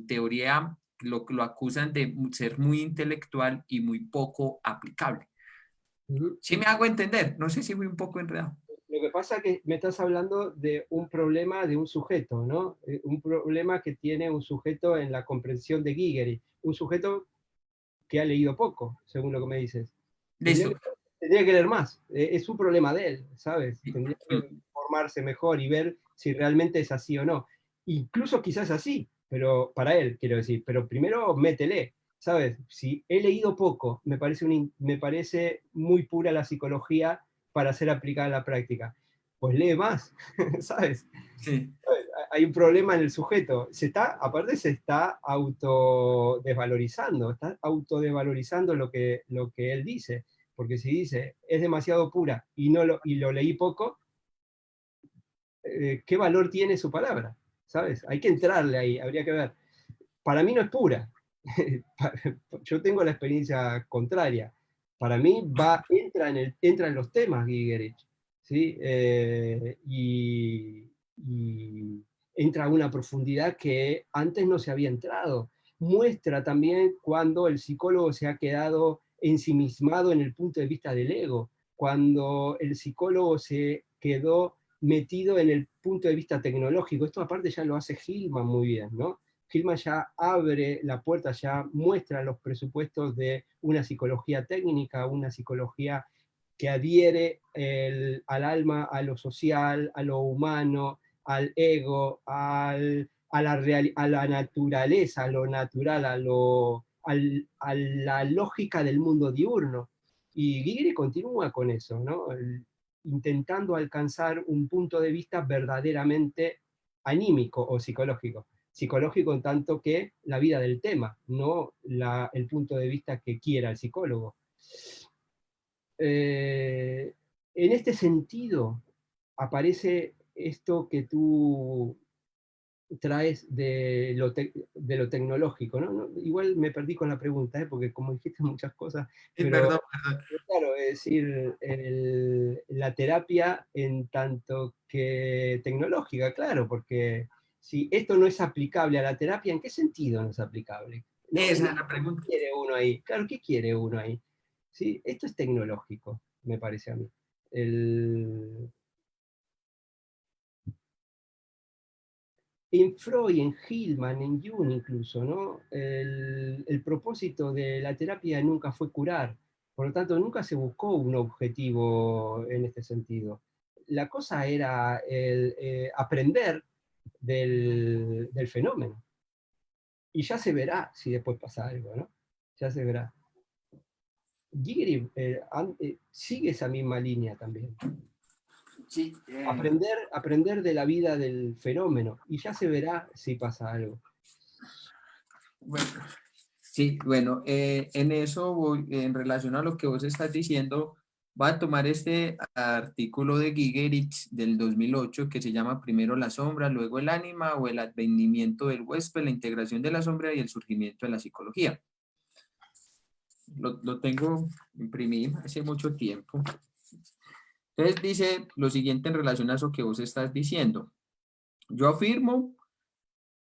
teoría lo acusan de ser muy intelectual y muy poco aplicable. ¿Sí me hago entender? No sé si fui un poco enredado. Lo que pasa es que me estás hablando de un problema de un sujeto, ¿no? Un problema que tiene un sujeto en la comprensión de Gigery, un sujeto que ha leído poco, según lo que me dices. Listo. Tendría que leer más, es un problema de él, ¿sabes? Tendría que formarse mejor y ver si realmente es así o no. Incluso quizás así, pero para él, quiero decir, pero primero métele, ¿sabes? Si he leído poco, me parece muy pura la psicología para ser aplicada a la práctica. Pues lee más, ¿sabes? Sí. Hay un problema en el sujeto. Aparte se está autodesvalorizando, lo que él dice. Porque si dice, es demasiado pura y lo leí poco, ¿qué valor tiene su palabra? ¿Sabes? Hay que entrarle ahí, habría que ver. Para mí no es pura. Yo tengo la experiencia contraria. Para mí entra en los temas Gigerich, ¿sí? Y entra a una profundidad que antes no se había entrado. Muestra también cuando el psicólogo se ha quedado ensimismado en el punto de vista del ego, cuando el psicólogo se quedó metido en el punto de vista tecnológico. Esto aparte ya lo hace Hillman muy bien, ¿no? Hillman ya abre la puerta, ya muestra los presupuestos de una psicología técnica, una psicología que adhiere al alma, a lo social, a lo humano, al ego, a la naturaleza, a lo natural, a la lógica del mundo diurno. Y Gigery continúa con eso, ¿no? Intentando alcanzar un punto de vista verdaderamente anímico o psicológico. Psicológico en tanto que la vida del tema, no el punto de vista que quiera el psicólogo. En este sentido, aparece esto que tú traes de lo tecnológico, ¿no? Igual me perdí con la pregunta, porque como dijiste muchas cosas, pero Perdón. claro, es decir, la terapia en tanto que tecnológica, claro, porque si esto no es aplicable a la terapia, ¿en qué sentido no es aplicable? ¿No? Esa es la pregunta. ¿Qué quiere uno ahí? Claro, ¿qué quiere uno ahí? ¿Sí? Esto es tecnológico, me parece a mí. En Freud, en Hillman, en Jung incluso, ¿no? El propósito de la terapia nunca fue curar, por lo tanto nunca se buscó un objetivo en este sentido. La cosa era aprender del fenómeno. Y ya se verá si después pasa algo, ¿no? Ya se verá. Gigery sigue esa misma línea también. Sí, Aprender de la vida del fenómeno y ya se verá si pasa algo. bueno, sí, bueno, en eso voy, en relación a lo que vos estás diciendo, voy a tomar este artículo de Gigerich del 2008 que se llama Primero la sombra, luego el ánima o el advenimiento del huésped, la integración de la sombra y el surgimiento de la psicología. Lo tengo imprimido hace mucho tiempo. Entonces dice lo siguiente en relación a eso que vos estás diciendo. Yo afirmo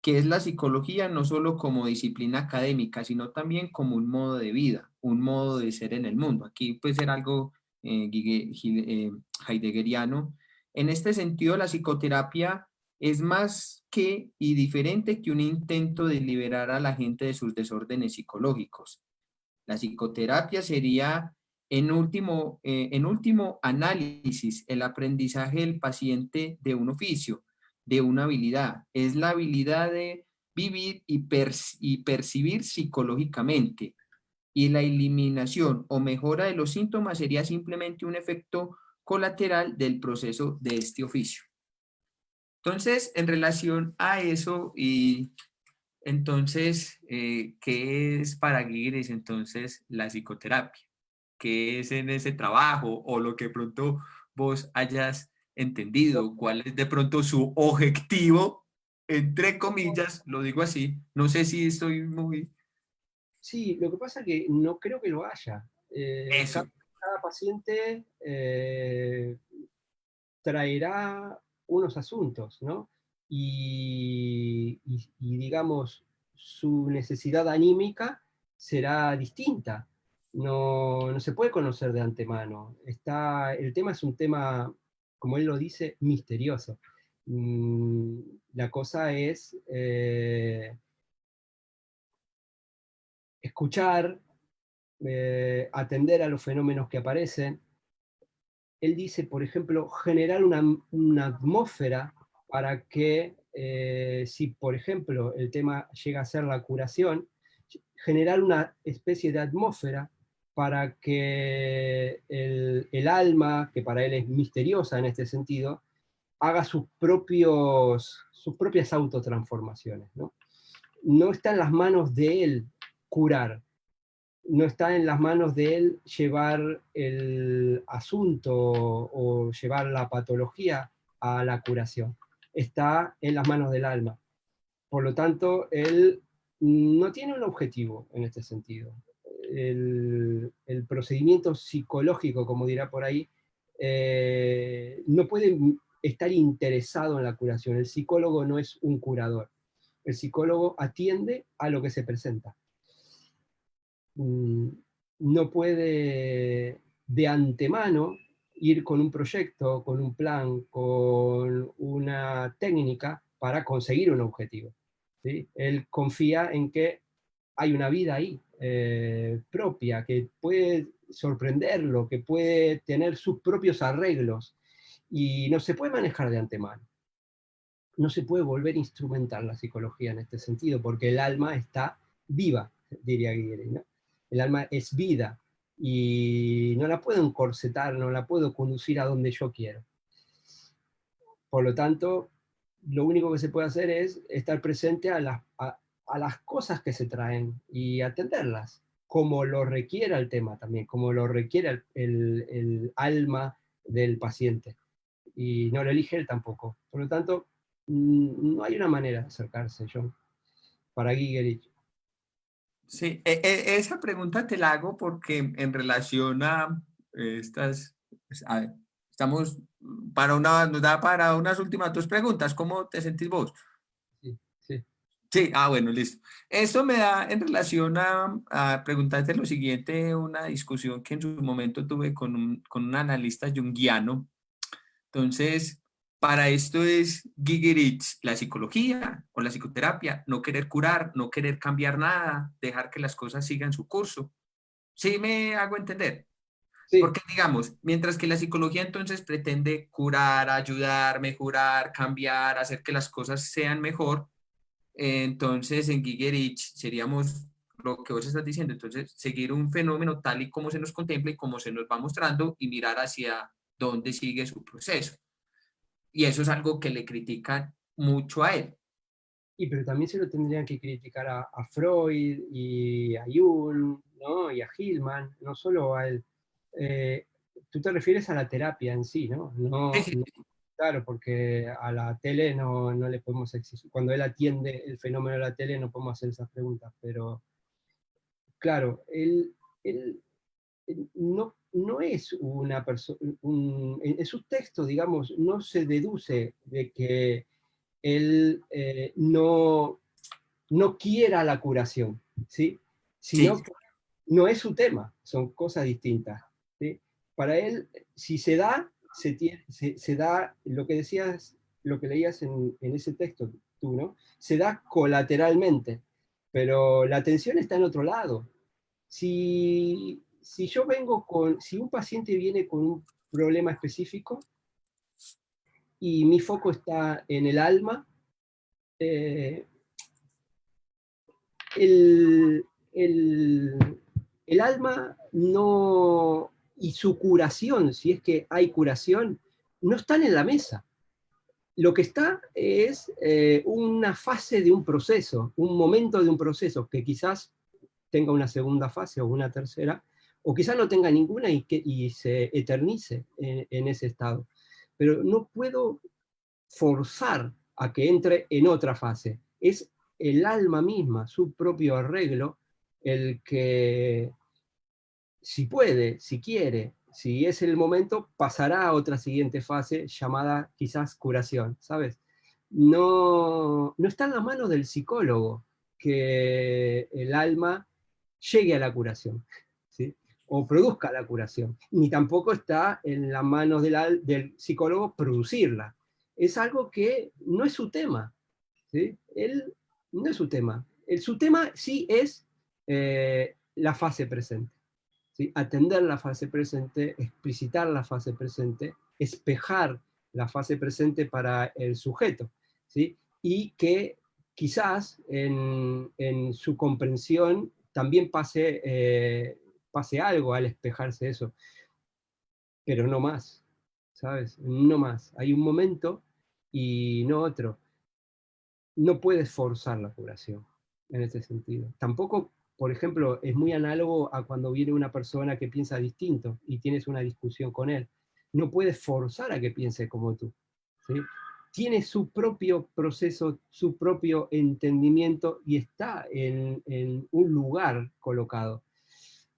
que es la psicología no solo como disciplina académica, sino también como un modo de vida, un modo de ser en el mundo. Aquí puede ser algo heideggeriano. En este sentido, la psicoterapia es más que y diferente que un intento de liberar a la gente de sus desórdenes psicológicos. La psicoterapia sería, en último análisis, el aprendizaje del paciente de un oficio, de una habilidad. Es la habilidad de vivir y percibir psicológicamente. Y la eliminación o mejora de los síntomas sería simplemente un efecto colateral del proceso de este oficio. Entonces, en relación a eso y entonces, ¿qué es para Guigueres entonces la psicoterapia? ¿Qué es en ese trabajo o lo que pronto vos hayas entendido? ¿Cuál es de pronto su objetivo? Entre comillas, lo digo así. No sé si estoy muy... Sí, lo que pasa es que no creo que lo haya. Eso. Cada paciente traerá unos asuntos, ¿no? Y, digamos, su necesidad anímica será distinta. No se puede conocer de antemano. El tema es un tema, como él lo dice, misterioso. La cosa es escuchar, atender a los fenómenos que aparecen. Él dice, por ejemplo, generar una atmósfera para que, si por ejemplo el tema llega a ser la curación, generar una especie de atmósfera para que el alma, que para él es misteriosa en este sentido, haga sus propias autotransformaciones, ¿no? No está en las manos de él curar, no está en las manos de él llevar el asunto o llevar la patología a la curación. Está en las manos del alma. Por lo tanto, él no tiene un objetivo en este sentido. El procedimiento psicológico, como dirá por ahí, no puede estar interesado en la curación. El psicólogo no es un curador. El psicólogo atiende a lo que se presenta. No puede de antemano ir con un proyecto, con un plan, con una técnica para conseguir un objetivo, ¿sí? Él confía en que hay una vida ahí, propia, que puede sorprenderlo, que puede tener sus propios arreglos, y no se puede manejar de antemano. No se puede volver instrumental la psicología en este sentido, porque el alma está viva, diría Guillermo, ¿no? El alma es vida, y no la puedo encorsetar, no la puedo conducir a donde yo quiero. Por lo tanto, lo único que se puede hacer es estar presente a las cosas que se traen y atenderlas, como lo requiera el tema también, como lo requiera el alma del paciente. Y no lo elige él tampoco. Por lo tanto, no hay una manera de acercarse, John, para Gigerich. Sí, esa pregunta te la hago porque en relación a estas, pues, a ver, estamos nos da para unas últimas dos preguntas. ¿Cómo te sentís vos? Sí, sí. Sí, bueno, listo. Esto me da en relación a preguntarte lo siguiente, una discusión que en su momento tuve con un analista junguiano. Entonces, para esto es Gigerich, la psicología o la psicoterapia, no querer curar, no querer cambiar nada, dejar que las cosas sigan su curso. ¿Sí me hago entender? Sí, Porque digamos, mientras que la psicología entonces pretende curar, ayudar, mejorar, cambiar, hacer que las cosas sean mejor, entonces en Gigerich seríamos lo que vos estás diciendo, entonces seguir un fenómeno tal y como se nos contempla y como se nos va mostrando y mirar hacia dónde sigue su proceso. Y eso es algo que le critican mucho a él. pero también se lo tendrían que criticar a Freud y a Jung, ¿no? Y a Hillman, no solo a él. Eh, Tú te refieres a la terapia en sí, ¿no? Sí, sí, Claro, porque a la tele no le podemos exigir. Cuando él atiende el fenómeno de la tele no podemos hacer esas preguntas, pero claro, él no es una persona, en sus textos, digamos, no se deduce de que él no quiera la curación, ¿sí? Sino Sí, que no es su tema, son cosas distintas, ¿sí? Para él, si se da, se da lo que decías, lo que leías en ese texto tú, ¿no? Se da colateralmente, pero la atención está en otro lado. Si yo vengo si un paciente viene con un problema específico y mi foco está en el alma, eh, el, el, el alma no, y su curación, si es que hay curación, no están en la mesa. Lo que está es una fase de un proceso, un momento de un proceso que quizás tenga una segunda fase o una tercera, o quizás no tenga ninguna y se eternice en ese estado. Pero no puedo forzar a que entre en otra fase. Es el alma misma, su propio arreglo, el que, si puede, si quiere, si es el momento, pasará a otra siguiente fase llamada quizás curación, ¿sabes? No está en la mano del psicólogo que el alma llegue a la curación, ¿sí? O produzca la curación, ni tampoco está en las manos del psicólogo producirla. Es algo que no es su tema, ¿sí? Él no es su tema. Su tema sí es la fase presente, ¿sí? Atender la fase presente, explicitar la fase presente, espejar la fase presente para el sujeto, ¿sí? Y que quizás en su comprensión también pase algo al espejarse eso, pero no más, ¿sabes? No más. Hay un momento y no otro. No puedes forzar la curación en ese sentido. Tampoco, por ejemplo, es muy análogo a cuando viene una persona que piensa distinto y tienes una discusión con él. No puedes forzar a que piense como tú, ¿sí? Tiene su propio proceso, su propio entendimiento y está en un lugar colocado.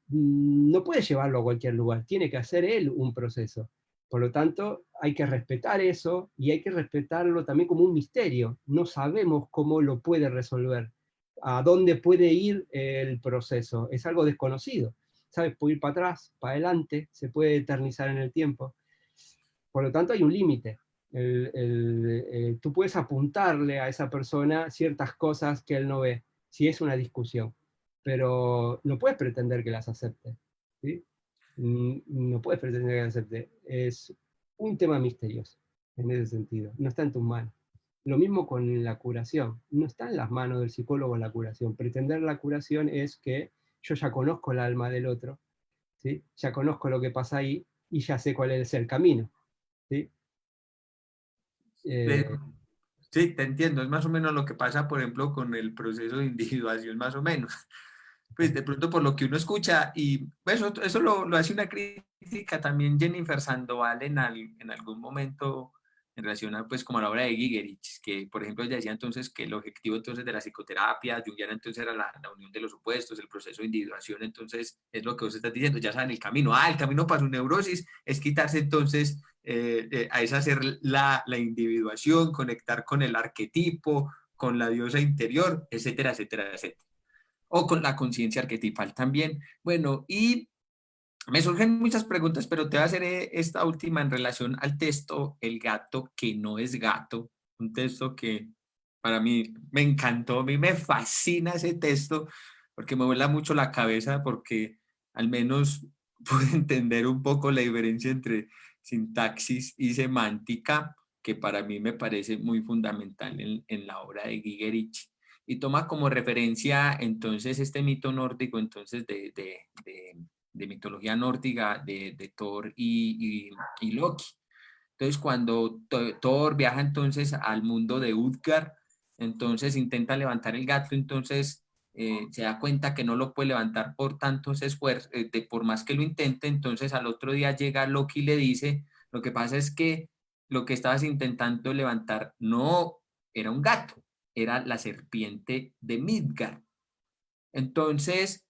No puedes llevarlo a cualquier lugar, tiene que hacer él un proceso. Por lo tanto, hay que respetar eso y hay que respetarlo también como un misterio. No sabemos cómo lo puede resolver, a dónde puede ir el proceso. Es algo desconocido. ¿Sabes? Puede ir para atrás, para adelante, se puede eternizar en el tiempo. Por lo tanto, hay un límite. Tú puedes apuntarle a esa persona ciertas cosas que él no ve, si es una discusión, pero no puedes pretender que las acepte, ¿sí? No puedes pretender que las acepte. Es un tema misterioso en ese sentido, no está en tus manos. Lo mismo con la curación, no está en las manos del psicólogo la curación. Pretender la curación es que yo ya conozco el alma del otro, ¿sí? Ya conozco lo que pasa ahí y ya sé cuál es el camino, ¿sí? eh, Eh, sí, te entiendo. Es más o menos lo que pasa, por ejemplo, con el proceso de individuación, más o menos. Pues de pronto por lo que uno escucha, y pues, eso lo hace una crítica también Jennifer Sandoval en algún momento en relación a, pues, como a la obra de Gigerich, que por ejemplo ella decía entonces que el objetivo entonces de la psicoterapia junguiana entonces era la unión de los opuestos, el proceso de individuación, entonces es lo que vos estás diciendo, ya saben el camino, el camino para su neurosis es quitarse entonces a esa hacer la individuación, conectar con el arquetipo, con la diosa interior, etcétera, etcétera, etcétera, o con la conciencia arquetipal también. Bueno, y me surgen muchas preguntas, pero te voy a hacer esta última en relación al texto El gato que no es gato, un texto que para mí me encantó, a mí me fascina ese texto, porque me vuela mucho la cabeza, porque al menos pude entender un poco la diferencia entre sintaxis y semántica, que para mí me parece muy fundamental en la obra de Gigerich, y toma como referencia entonces este mito nórdico entonces de mitología nórdica de Thor y Loki. Entonces, cuando Thor viaja entonces al mundo de Utgard, entonces intenta levantar el gato, entonces se da cuenta que no lo puede levantar por tantos esfuerzos, por más que lo intente, entonces al otro día llega Loki y le dice, lo que pasa es que lo que estabas intentando levantar no era un gato, era la serpiente de Midgard. Entonces,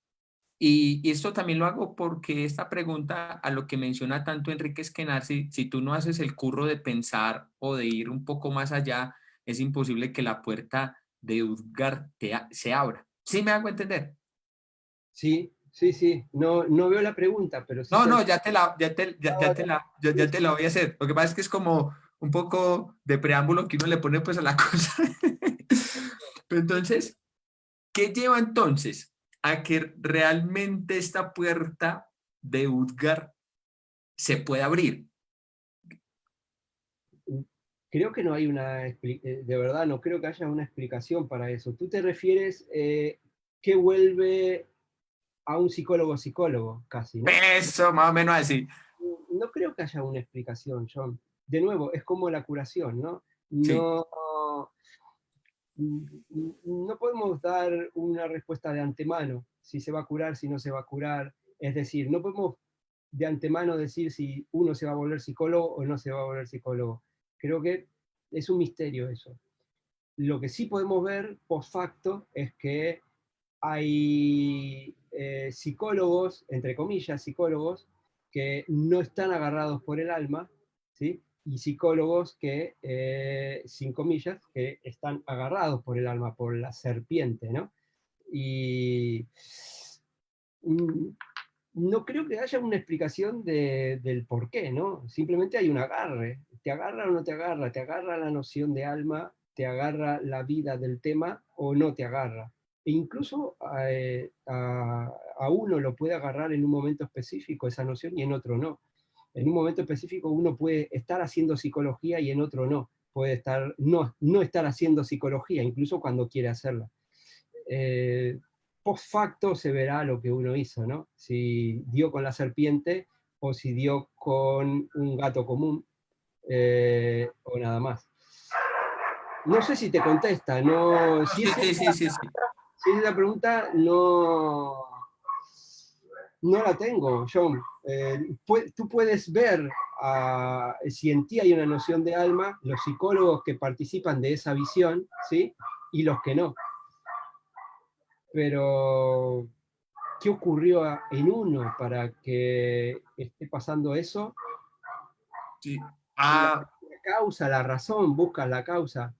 Y esto también lo hago porque esta pregunta, a lo que menciona tanto Enrique Skenarsi, si tú no haces el curro de pensar o de ir un poco más allá, es imposible que la puerta de Utgard se abra. ¿Sí me hago entender? Sí, sí, sí. No, no veo la pregunta, pero sí No, te no, ya te la sí, voy a hacer. Lo que pasa es que es como un poco de preámbulo que uno le pone pues a la cosa. Pero entonces, ¿qué lleva entonces a que realmente esta puerta de Utgard se pueda abrir? creo que no hay de verdad, no creo que haya una explicación para eso. Tú te refieres qué vuelve a un psicólogo, casi, ¿no? Eso, más o menos así. No creo que haya una explicación, John. De nuevo, es como la curación, ¿no? Sí, No, no podemos dar una respuesta de antemano, si se va a curar, si no se va a curar. Es decir, no podemos de antemano decir si uno se va a volver psicólogo o no se va a volver psicólogo. Creo que es un misterio eso. Lo que sí podemos ver post facto es que hay psicólogos, entre comillas, psicólogos, que no están agarrados por el alma, ¿sí? Y psicólogos que, sin comillas, que están agarrados por el alma, por la serpiente, ¿no? Y mm, no creo que haya una explicación del por qué, ¿no? Simplemente hay un agarre. ¿Te agarra o no te agarra? ¿Te agarra la noción de alma? ¿Te agarra la vida del tema o no te agarra? E incluso a uno lo puede agarrar en un momento específico esa noción y en otro no. En un momento específico uno puede estar haciendo psicología y en otro no. Puede estar, no estar haciendo psicología, incluso cuando quiere hacerla. Post facto se verá lo que uno hizo, ¿no? Si dio con la serpiente o si dio con un gato común o nada más. No sé si te contesta, no, sí, sí, sí, sí, sí. si es la pregunta, no, no la tengo, John. Tú puedes ver si en ti hay una noción de alma, los psicólogos que participan de esa visión, ¿sí? Y los que no. Pero qué ocurrió en uno para que esté pasando eso. Sí. La Ah, causa, la razón, buscas la causa.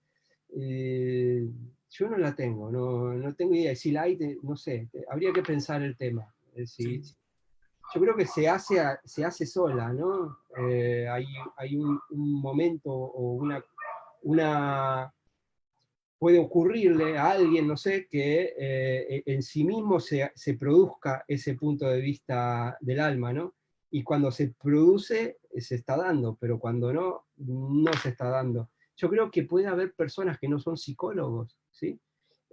Yo no la tengo, no tengo idea. Si la hay, no sé, habría que pensar el tema. sí. Yo creo que se hace sola, ¿no? Hay un momento o una puede ocurrirle a alguien, no sé, que en sí mismo se produzca ese punto de vista del alma, ¿no? Y cuando se produce, se está dando, pero cuando no, no se está dando. Yo creo que puede haber personas que no son psicólogos, ¿sí?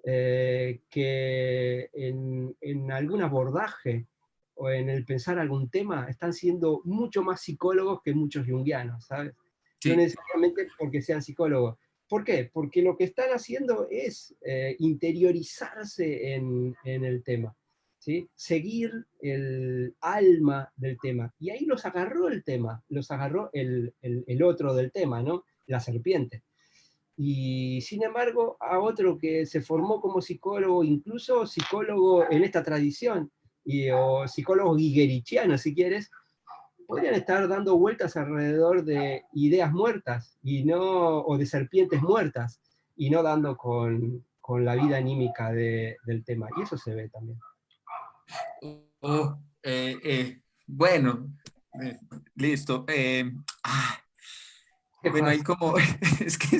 Que en algún abordaje o en el pensar algún tema están siendo mucho más psicólogos que muchos junguianos, ¿sabes? No Sí. necesariamente porque sean psicólogos. ¿Por qué? Porque lo que están haciendo es interiorizarse en el tema, ¿sí? Seguir el alma del tema. Y ahí los agarró el tema, los agarró el otro del tema, ¿no? La serpiente. Y sin embargo, a otro que se formó como psicólogo, incluso psicólogo en esta tradición, o psicólogo guigerichiano, si quieres, podrían estar dando vueltas alrededor de ideas muertas y no, o de serpientes muertas y no dando con la vida anímica del tema. Y eso se ve también. Oh, bueno, listo. ¿Qué Bueno, hay pasa? como, es que,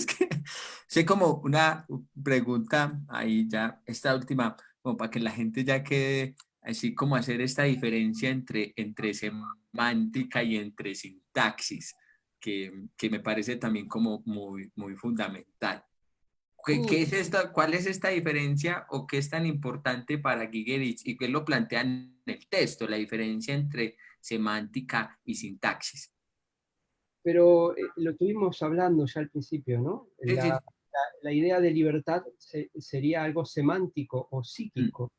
sé como una pregunta ahí ya, esta última, como para que la gente ya quede así como hacer esta diferencia entre semántica y entre sintaxis, que me parece también como muy, muy fundamental. ¿Qué es esta, cuál es esta diferencia o qué es tan importante para Gigerich y qué lo plantea en el texto, la diferencia entre semántica y sintaxis? Pero lo estuvimos hablando ya al principio, ¿no? Sí, sí, La idea de libertad sería algo semántico o mm, psíquico,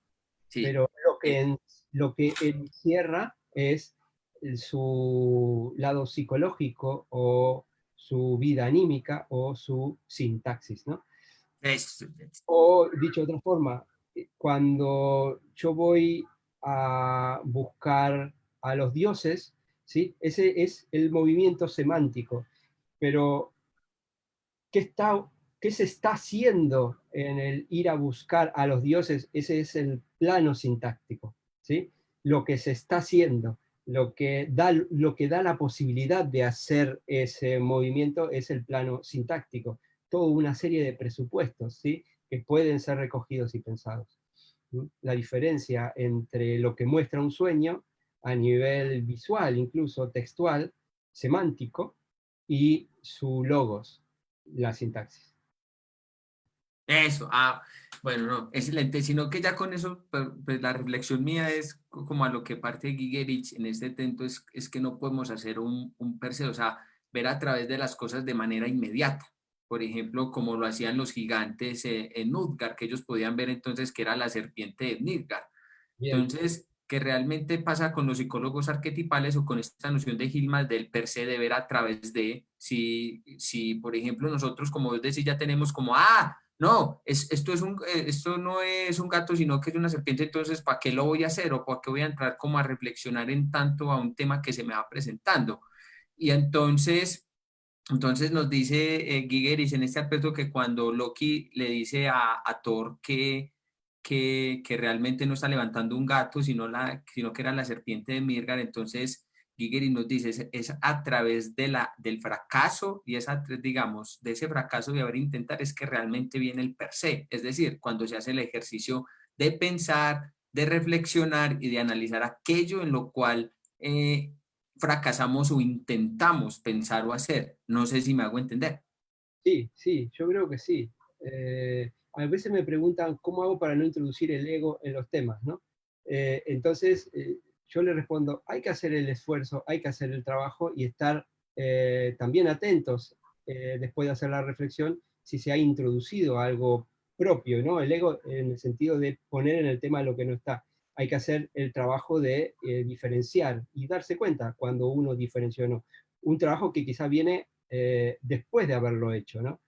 sí, pero eh, lo que encierra es su lado psicológico o su vida anímica o su sintaxis, ¿no? es- O dicho de otra forma, cuando yo voy a buscar a los dioses, ¿sí? Ese es el movimiento semántico. Pero, ¿qué, qué se está haciendo en el ir a buscar a los dioses? Ese es el plano sintáctico, ¿sí? Lo que se está haciendo, lo que da la posibilidad de hacer ese movimiento es el plano sintáctico. Toda una serie de presupuestos, ¿sí? Que pueden ser recogidos y pensados. La diferencia entre lo que muestra un sueño a nivel visual, incluso textual, semántico, y su logos, la sintaxis. Eso, bueno, no, excelente, sino que ya con eso, pues la reflexión mía es como a lo que parte Gigerich en este intento es que no podemos hacer un per se, o sea, ver a través de las cosas de manera inmediata. Por ejemplo, como lo hacían los gigantes en Utgard, que ellos podían ver entonces que era la serpiente de Midgard. Bien, Entonces, que realmente pasa con los psicólogos arquetipales o con esta noción de Gilman del per se de ver a través de, si por ejemplo nosotros, como vos decís, ya tenemos como, no, esto no es un gato, sino que es una serpiente, entonces, ¿para qué lo voy a hacer? ¿O para qué voy a entrar como a reflexionar en tanto a un tema que se me va presentando? Y entonces nos dice Gigeris en este aspecto que cuando Loki le dice a Thor que realmente no está levantando un gato, sino que era la serpiente de Midgard, entonces Gigeris nos dice, es a través del fracaso y digamos, de ese fracaso de haber intentar es que realmente viene el per se, es decir, cuando se hace el ejercicio de pensar, de reflexionar y de analizar aquello en lo cual fracasamos o intentamos pensar o hacer. No sé si me hago entender. sí, sí, yo creo que sí. A veces me preguntan cómo hago para no introducir el ego en los temas, ¿no? Entonces, yo le respondo, hay que hacer el esfuerzo, hay que hacer el trabajo y estar también atentos después de hacer la reflexión si se ha introducido algo propio, ¿no? El ego en el sentido de poner en el tema lo que no está. Hay que hacer el trabajo de diferenciar y darse cuenta cuando uno diferenció o no. Un trabajo que quizá viene después de haberlo hecho, ¿no?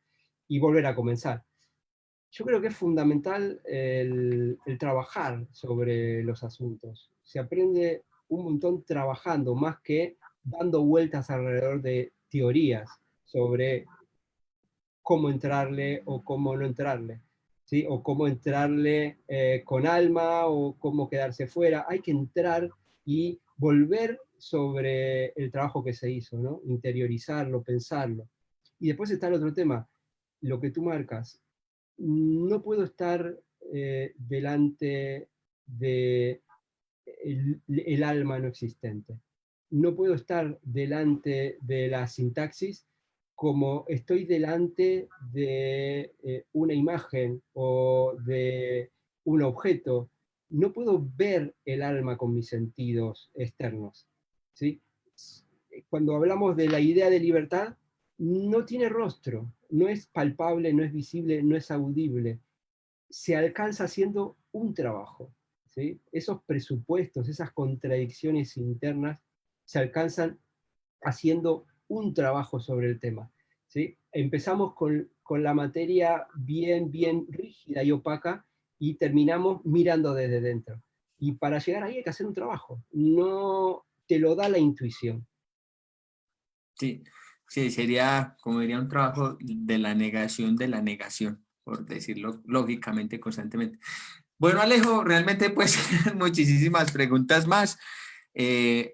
Y volver a comenzar. Yo creo que es fundamental el trabajar sobre los asuntos. Se aprende un montón trabajando, más que dando vueltas alrededor de teorías sobre cómo entrarle o cómo no entrarle, ¿sí? O cómo entrarle con alma o cómo quedarse fuera. Hay que entrar y volver sobre el trabajo que se hizo, ¿no? Interiorizarlo, pensarlo. Y después está el otro tema, lo que tú marcas. No puedo estar delante de el alma no existente. No puedo estar delante de la sintaxis como estoy delante de una imagen o de un objeto. No puedo ver el alma con mis sentidos externos, ¿sí? Cuando hablamos de la idea de libertad, no tiene rostro, no es palpable, no es visible, no es audible. Se alcanza haciendo un trabajo, ¿sí? Esos presupuestos, esas contradicciones internas se alcanzan haciendo un trabajo sobre el tema, ¿sí? Empezamos con la materia bien rígida y opaca y terminamos mirando desde dentro. Y para llegar ahí hay que hacer un trabajo, no te lo da la intuición. Sí, sí, sería, como diría, un trabajo de la negación, por decirlo lógicamente, constantemente. Bueno, Alejo, realmente pues muchísimas preguntas más.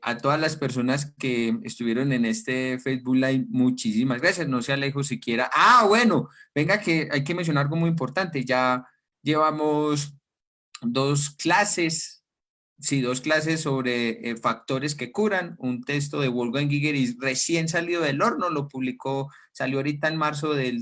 A todas las personas que estuvieron en este Facebook Live, muchísimas gracias. No sé, Alejo, siquiera. Bueno, venga, que hay que mencionar algo muy importante. Ya llevamos dos clases. Sí, dos clases sobre factores que curan, un texto de Wolfgang Gigeris recién salido del horno, lo publicó, salió ahorita en marzo de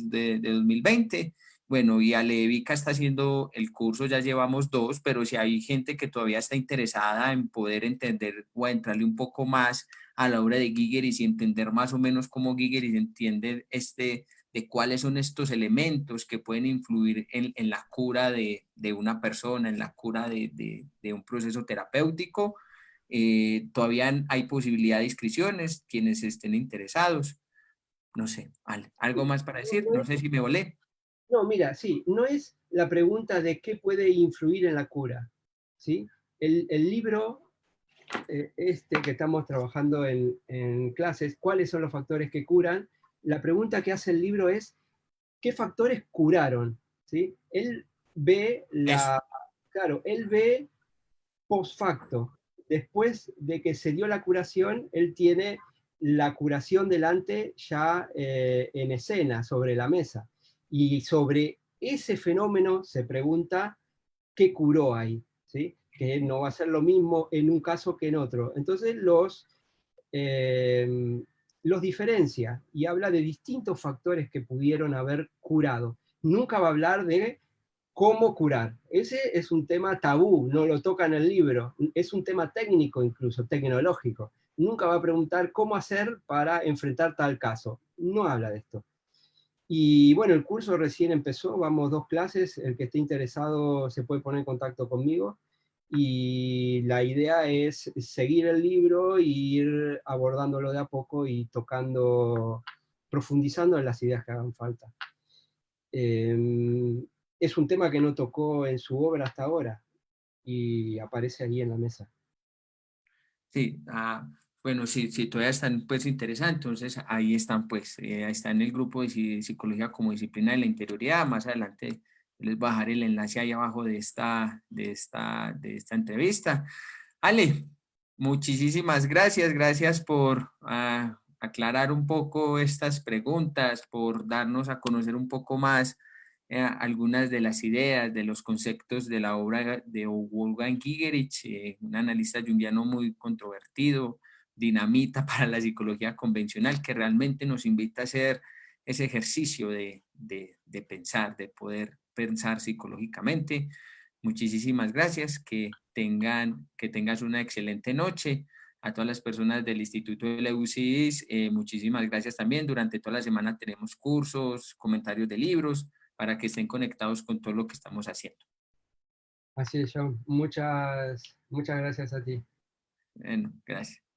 2020. Bueno, y Alevica está haciendo el curso, ya llevamos dos, pero si hay gente que todavía está interesada en poder entender o entrarle un poco más a la obra de Gigeris y entender más o menos cómo Gigeris entiende de cuáles son estos elementos que pueden influir en la cura de una persona, en la cura de un proceso terapéutico. Todavía hay posibilidad de inscripciones, quienes estén interesados. No sé, ¿algo más para decir? No sé si me volé. No, mira, sí, no es la pregunta de qué puede influir en la cura, ¿sí? el libro este que estamos trabajando en clases, ¿cuáles son los factores que curan? La pregunta que hace el libro es, ¿qué factores curaron? ¿Sí? Él ve Eso. claro, él ve post facto. Después de que se dio la curación, él tiene la curación delante ya en escena, sobre la mesa. Y sobre ese fenómeno se pregunta qué curó ahí, ¿sí? Que no va a ser lo mismo en un caso que en otro. Entonces los diferencia y habla de distintos factores que pudieron haber curado. Nunca va a hablar de cómo curar. Ese es un tema tabú, no lo toca en el libro. Es un tema técnico incluso, tecnológico. Nunca va a preguntar cómo hacer para enfrentar tal caso. No habla de esto. Y bueno, el curso recién empezó, vamos 2 clases, el que esté interesado se puede poner en contacto conmigo. Y la idea es seguir el libro e ir abordándolo de a poco y tocando, profundizando en las ideas que hagan falta. Es un tema que no tocó en su obra hasta ahora y aparece ahí en la mesa. Sí, bueno, sí, todavía están pues interesantes, entonces ahí están pues, ahí está en el grupo de psicología como disciplina de la interioridad. Más adelante les voy a dejar el enlace ahí abajo de esta entrevista. Ale, muchísimas gracias, gracias por aclarar un poco estas preguntas, por darnos a conocer un poco más algunas de las ideas, de los conceptos de la obra de Wolfgang Gigerich, un analista junguiano muy controvertido, dinamita para la psicología convencional, que realmente nos invita a hacer ese ejercicio de pensar, de poder pensar psicológicamente. Muchísimas gracias, que tengas una excelente noche. A todas las personas del Instituto de Leucis, muchísimas gracias también. Durante toda la semana tenemos cursos, comentarios de libros, para que estén conectados con todo lo que estamos haciendo. Así es, John. Muchas gracias a ti. Bueno, gracias.